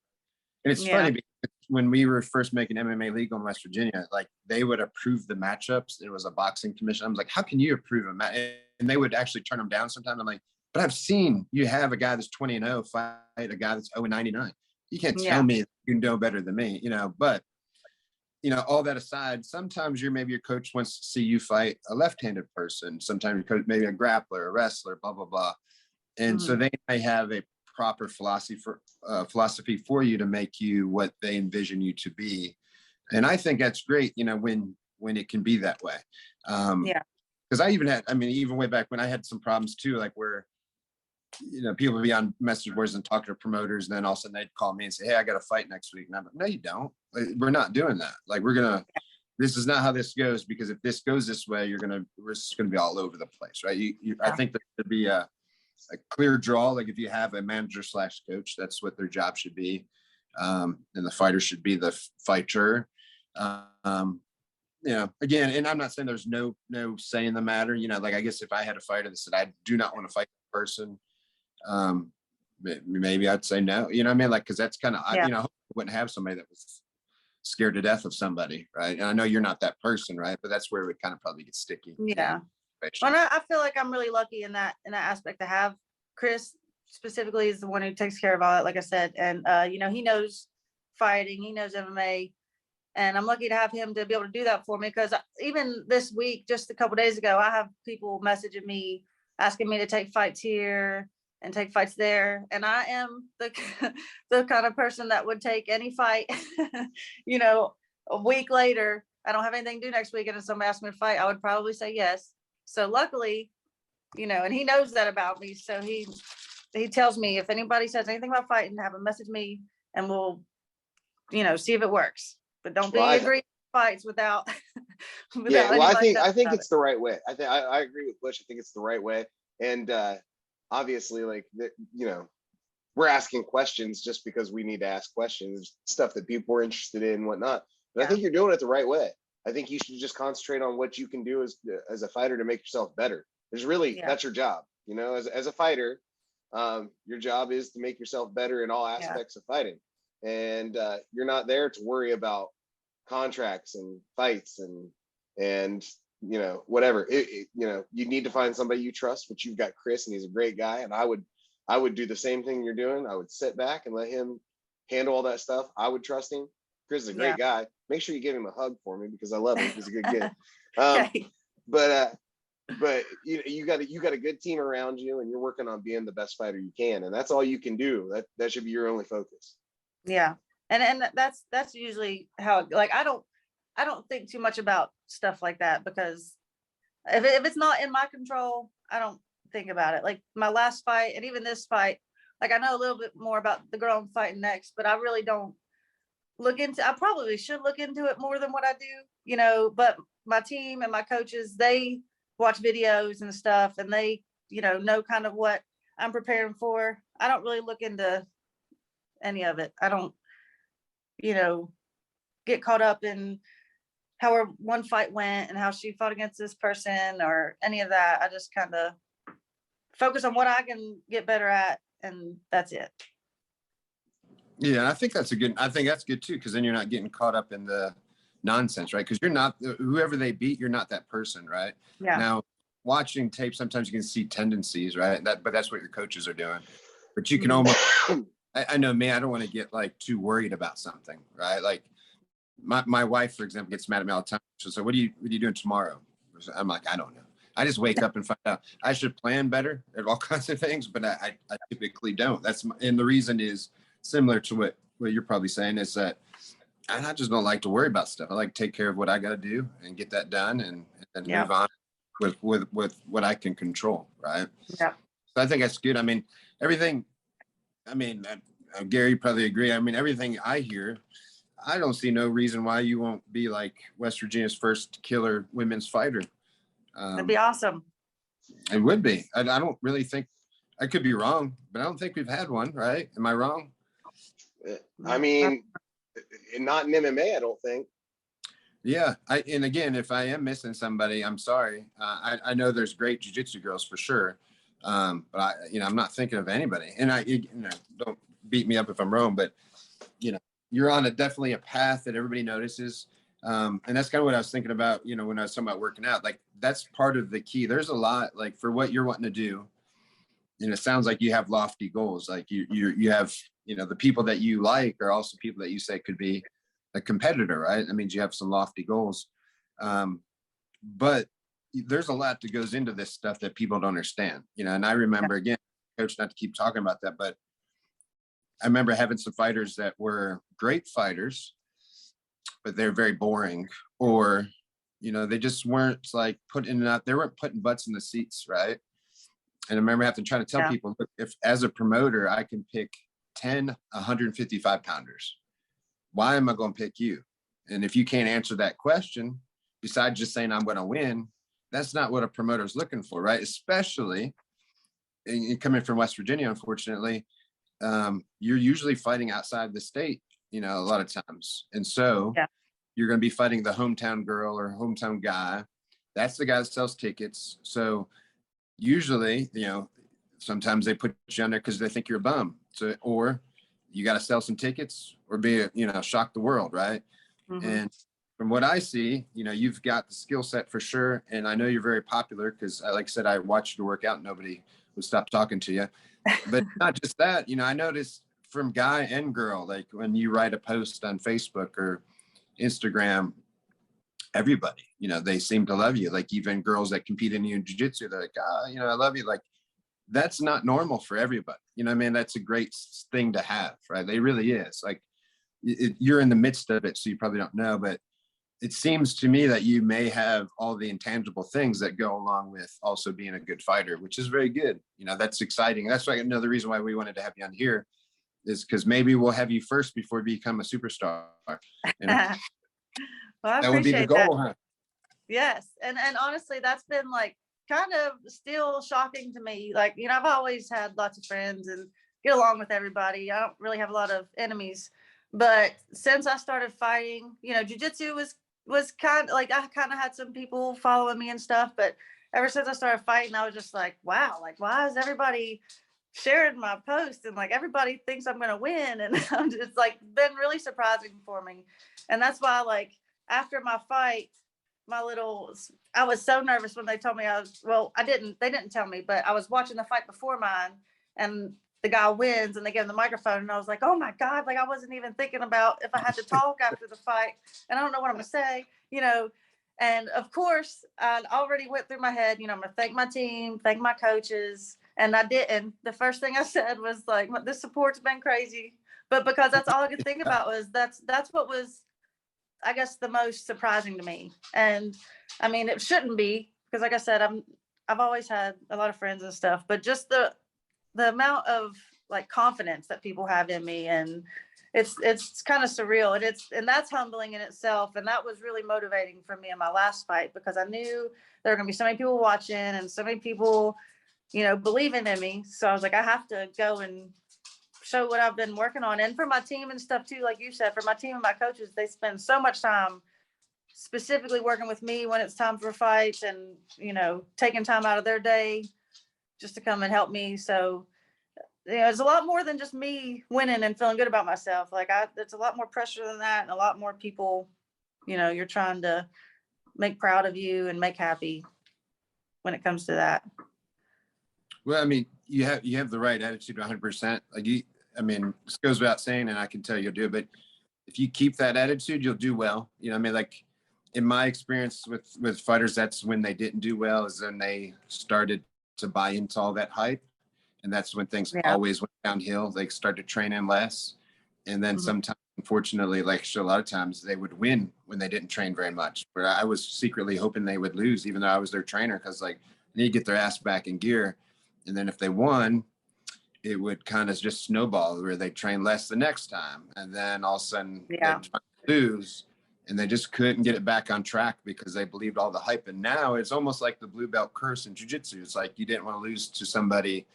And it's funny because when we were first making MMA legal in West Virginia, like they would approve the matchups. It was a boxing commission. I was like, how can you approve a match? And they would actually turn them down sometimes. I'm like, but I've seen you have a guy that's 20-0 fight a guy that's 0-99. You can't tell me you know better than me, you know. But you know, all that aside, sometimes maybe your coach wants to see you fight a left-handed person. Sometimes your coach, maybe a grappler, a wrestler, blah, blah, blah. And so they may have a proper philosophy for you to make you what they envision you to be. And I think that's great, you know, when it can be that way. Because I even way back when I had some problems too, like where, you know, people would be on message boards and talk to promoters, and then all of a sudden they'd call me and say, hey, I got a fight next week. And I'm like, no, you don't. Like, we're not doing that. Like, this is not how this goes, because if this goes this way, we're just going to be all over the place, right? I think there should be a clear draw. Like, if you have a manager / coach, that's what their job should be. And the fighter should be the fighter. You know, again, and I'm not saying there's no say in the matter. You know, like, I guess if I had a fighter that said, I do not want to fight that person, maybe I'd say no. You know what I mean? Like, because that's kind of, you know, I wouldn't have somebody that was scared to death of somebody, right? And I know you're not that person, right? But that's where it would kind of probably get sticky. Yeah. Well, I feel like I'm really lucky in that aspect to have Chris specifically is the one who takes care of all that, like I said. And you know, he knows fighting, he knows MMA, and I'm lucky to have him to be able to do that for me. Because even this week, just a couple of days ago, I have people messaging me asking me to take fights here and take fights there, and I am the kind of person that would take any fight. You know, a week later, I don't have anything to do next week, and if somebody asked me to fight, I would probably say yes. So luckily, you know, and he knows that about me. So he tells me if anybody says anything about fighting, have them message me, and we'll, you know, see if it works. But don't be agreeing to fights without. Well, I think it's the right way. I agree with Bush. I think it's the right way, and obviously, like, you know, we're asking questions just because we need to ask questions, stuff that people are interested in and whatnot. But I think you're doing it the right way. I think you should just concentrate on what you can do as a fighter to make yourself better. There's really, that's your job. You know, as a fighter, your job is to make yourself better in all aspects of fighting. And you're not there to worry about contracts and fights and you know, whatever. You know, you need to find somebody you trust, which you've got Chris, and he's a great guy. And I would do the same thing you're doing. I would sit back and let him handle all that stuff. I would trust him. Chris is a great guy. Make sure you give him a hug for me, because I love him. He's a good kid. But you got a good team around you, and you're working on being the best fighter you can, and that's all you can do. That should be your only focus. Yeah, and that's usually how, like, I don't think too much about stuff like that, because if it's not in my control, I don't think about it. Like my last fight and even this fight, like, I know a little bit more about the girl I'm fighting next, but I really don't I probably should look into it more than what I do, you know. But my team and my coaches, they watch videos and stuff, and they, you know kind of what I'm preparing for. I don't really look into any of it. I don't, you know, get caught up in how her one fight went and how she fought against this person or any of that. I just kind of focus on what I can get better at, and that's it. Yeah, I think that's good too, because then you're not getting caught up in the nonsense, right? Because you're not, whoever they beat, you're not that person, right? Yeah. Now, watching tape, sometimes you can see tendencies, right? But that's what your coaches are doing. But you can almost, I know me, I don't want to get like too worried about something, right? Like my wife, for example, gets mad at me all the time. She'll say, what are you doing tomorrow? I'm like, I don't know. I just wake up and find out. I should plan better at all kinds of things, but I typically don't. And the reason is similar to what you're probably saying, is that I just don't like to worry about stuff. I like to take care of what I got to do and get that done, and move on with what I can control, right? Yeah. So I think that's good. I mean, everything. I mean, Gary, you probably agree. I mean, everything I hear, I don't see no reason why you won't be like West Virginia's first killer women's fighter. That'd be awesome. It would be. I don't really think, I could be wrong, but I don't think we've had one, right? Am I wrong? I mean, not in MMA, I don't think. Yeah. And again, if I am missing somebody, I'm sorry. I know there's great jiu-jitsu girls for sure. But I'm not thinking of anybody, and don't beat me up if I'm wrong, but you're on definitely a path that everybody notices. And that's kind of what I was thinking about, when I was talking about working out, like that's part of the key. There's a lot, like for what you're wanting to do. And it sounds like you have lofty goals. Like you have, the people that you like are also people that you say could be a competitor, right? That means you have some lofty goals. But there's a lot that goes into this stuff that people don't understand, and I remember, again, coach, not to keep talking about that, but I remember having some fighters that were great fighters, but they're very boring, or, they just weren't like they weren't putting butts in the seats, right? And I remember having to try to tell people, look, if as a promoter, I can pick 10 155 pounders, why am I going to pick you? And if you can't answer that question, besides just saying I'm going to win, that's not what a promoter is looking for, right? Especially coming from West Virginia, unfortunately, you're usually fighting outside the state, a lot of times. And so you're going to be fighting the hometown girl or hometown guy. That's the guy that sells tickets. So usually, sometimes they put you on there because they think you're a bum. So, or you got to sell some tickets or be, shock the world, right? Mm-hmm. And from what I see, you've got the skill set for sure. And I know you're very popular because, like I said, I watched you work out. Nobody would stop talking to you. But not just that, I noticed from guy and girl, like when you write a post on Facebook or Instagram, everybody, they seem to love you. Like even girls that compete in jiu-jitsu, they're like, I love you. Like that's not normal for everybody. That's a great thing to have, right? They really is. Like you're in the midst of it, so you probably don't know, but it seems to me that you may have all the intangible things that go along with also being a good fighter, which is very good. That's exciting. That's why another reason why we wanted to have you on here is because maybe we'll have you first before you become a superstar. Well, that would be the goal, huh? Yes. And honestly, that's been like kind of still shocking to me. Like, I've always had lots of friends and get along with everybody. I don't really have a lot of enemies. But since I started fighting, jiu-jitsu was kind of like, I kind of had some people following me and stuff. But ever since I started fighting, I was just like, wow, like, why is everybody sharing my post? And like, everybody thinks I'm going to win. And it's like been really surprising for me. And that's why, like, after my fight, I was so nervous when they told me they didn't tell me, but I was watching the fight before mine and the guy wins and they give him the microphone. And I was like, oh my God, like I wasn't even thinking about if I had to talk after the fight and I don't know what I'm gonna say, and of course I already went through my head, I'm gonna thank my team, thank my coaches. And I didn't. The first thing I said was like, this support's been crazy. But because that's all I could think about was that's what was, I guess, the most surprising to me. And I mean, it shouldn't be, because like I said, I've always had a lot of friends and stuff, but just the amount of like confidence that people have in me, and it's kind of surreal, and that's humbling in itself. And that was really motivating for me in my last fight, because I knew there were gonna be so many people watching and so many people, believing in me. So I was like, I have to go and show what I've been working on. And for my team and stuff too, like you said, for my team and my coaches, they spend so much time specifically working with me when it's time for fights and, taking time out of their day just to come and help me. So, it's a lot more than just me winning and feeling good about myself. Like it's a lot more pressure than that, and a lot more people, you're trying to make proud of you and make happy when it comes to that. Well, I mean, you have the right attitude 100%. Like I mean, this goes without saying, and I can tell you'll do it, but if you keep that attitude, you'll do well. You know, I mean, like in my experience with fighters, that's when they didn't do well, is when they started to buy into all that hype. And that's when things always went downhill. They started training less. And then sometimes, unfortunately, like a lot of times they would win when they didn't train very much. But I was secretly hoping they would lose, even though I was their trainer, because like they need to get their ass back in gear. And then if they won, it would kind of just snowball where they train less the next time. And then all of a sudden they'd lose, and they just couldn't get it back on track because they believed all the hype. And now it's almost like the blue belt curse in jiu-jitsu. It's like you didn't want to lose to somebody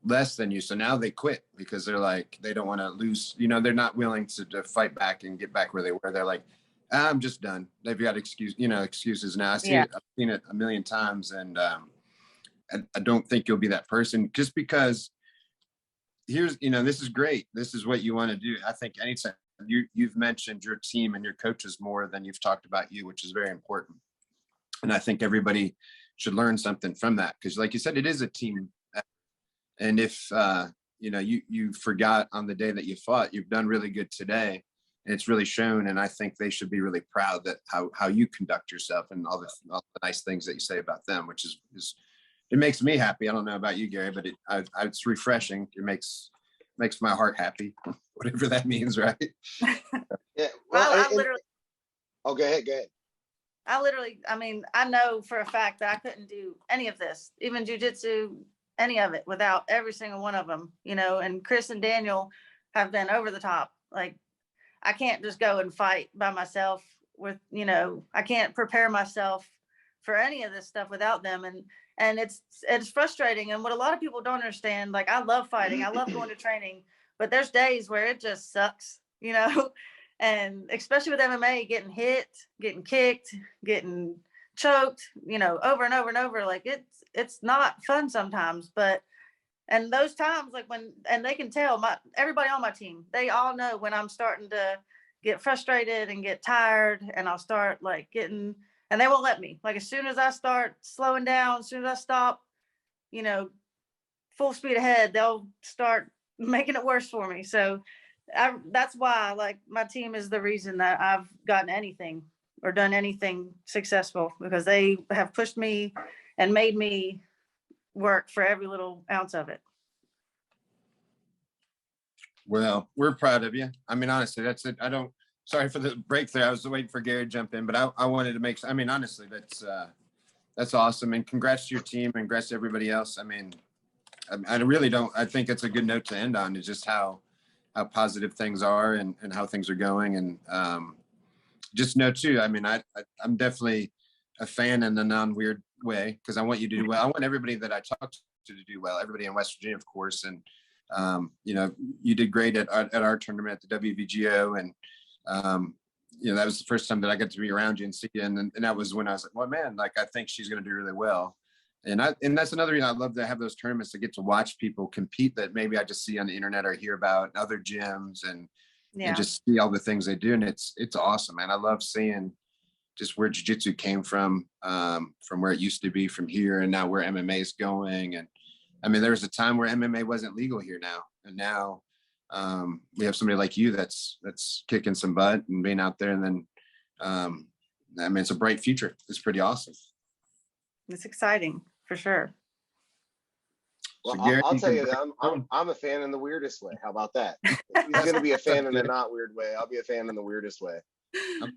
less than you. So now they quit because they're like, they don't want to lose, you know, they're not willing to fight back and get back where they were. They're like, I'm just done. They've got excuses now. I've seen it a million times. And I don't think you'll be that person, just because here's, this is great. This is what you want to do. I think anytime you've mentioned your team and your coaches more than you've talked about you, which is very important. And I think everybody should learn something from that. Because like you said, it is a team. And if, you forgot on the day that you fought, you've done really good today. And it's really shown. And I think they should be really proud that how you conduct yourself and all the nice things that you say about them, which is it makes me happy. I don't know about you, Gary, but it's refreshing. It makes my heart happy, whatever that means, right? Yeah. Well, go ahead. I know for a fact that I couldn't do any of this, even jujitsu, any of it, without every single one of them, and Chris and Daniel have been over the top. Like, I can't just go and fight by myself with, I can't prepare myself for any of this stuff without them. And it's frustrating. And what a lot of people don't understand, like, I love fighting, I love going to training, but there's days where it just sucks, and especially with MMA, getting hit, getting kicked, getting choked, over and over and over. Like, it's not fun sometimes, and those times, like and they can tell, everybody on my team, they all know when I'm starting to get frustrated and get tired, and I'll start like and they won't let me. Like, as soon as I start slowing down, as soon as I stop, full speed ahead, they'll start making it worse for me. So that's why, like, my team is the reason that I've gotten anything or done anything successful, because they have pushed me and made me work for every little ounce of it. Well, we're proud of you. I mean, honestly, that's it. Sorry for the break there. I was waiting for Gary to jump in, but I wanted to honestly, that's awesome. And congrats to your team, and congrats to everybody else. I mean, I really don't, I think it's a good note to end on, is just how positive things are and how things are going. And just know too, I mean, I'm definitely a fan in a non-weird way, because I want you to do well. I want everybody that I talk to do well, everybody in West Virginia, of course. And, you did great at our tournament at the WVGO. And, that was the first time that I got to be around you and see you. And that was when I was like, well, man, like, I think she's going to do really well. And that's another reason I love to have those tournaments, to get to watch people compete that maybe I just see on the internet or hear about in other gyms, and just see all the things they do. And it's awesome, man. I love seeing just where jiu-jitsu came from where it used to be, from here, and now where MMA is going. And I mean, there was a time where MMA wasn't legal here now, and now we have somebody like you that's kicking some butt and being out there. And then I mean, it's a bright future. It's pretty awesome. It's exciting for sure. Well, So Gary, I'll tell you, I'm a fan in the weirdest way. How about that? If he's going to be a fan in the not weird way, I'll be a fan in the weirdest way.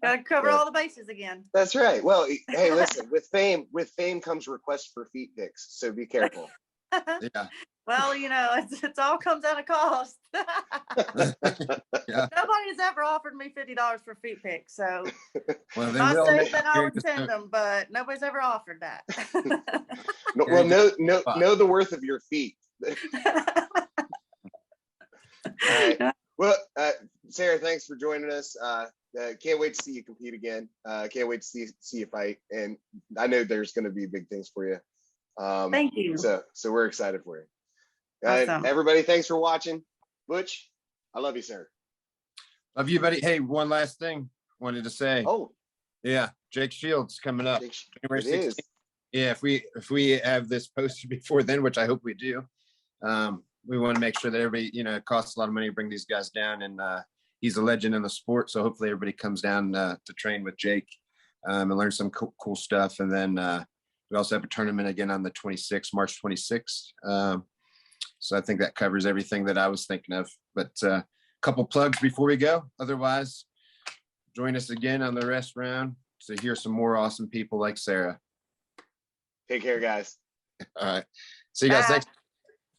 Gotta cover all the bases again. That's right. Well, hey, listen, with fame comes requests for feet pics, so be careful. Yeah. Well, it's all comes at a cost. Yeah. Nobody's ever offered me $50 for feet pics, so Well, if I say that I would send them, but nobody's ever offered that. No, well, know the worth of your feet. All right. Well, Sarah, thanks for joining us. Can't wait to see you compete again. Can't wait to see you fight, and I know there's going to be big things for you. Thank you. So we're excited for you. Awesome. Everybody, thanks for watching. Butch, I love you, sir. Love you, buddy. Hey, one last thing wanted to say. Oh, yeah, Jake Shields coming up January 16th. Is. Yeah, if we have this posted before then, which I hope we do, we want to make sure that everybody, you know, it costs a lot of money to bring these guys down, and he's a legend in the sport. So hopefully everybody comes down to train with Jake and learn some cool stuff. And then we also have a tournament again on the 26th, March 26th. So I think that covers everything that I was thinking of. But a couple plugs before we go. Otherwise, join us again on the rest round to hear some more awesome people like Sarah. Take care, guys. All right. See you guys Bye. next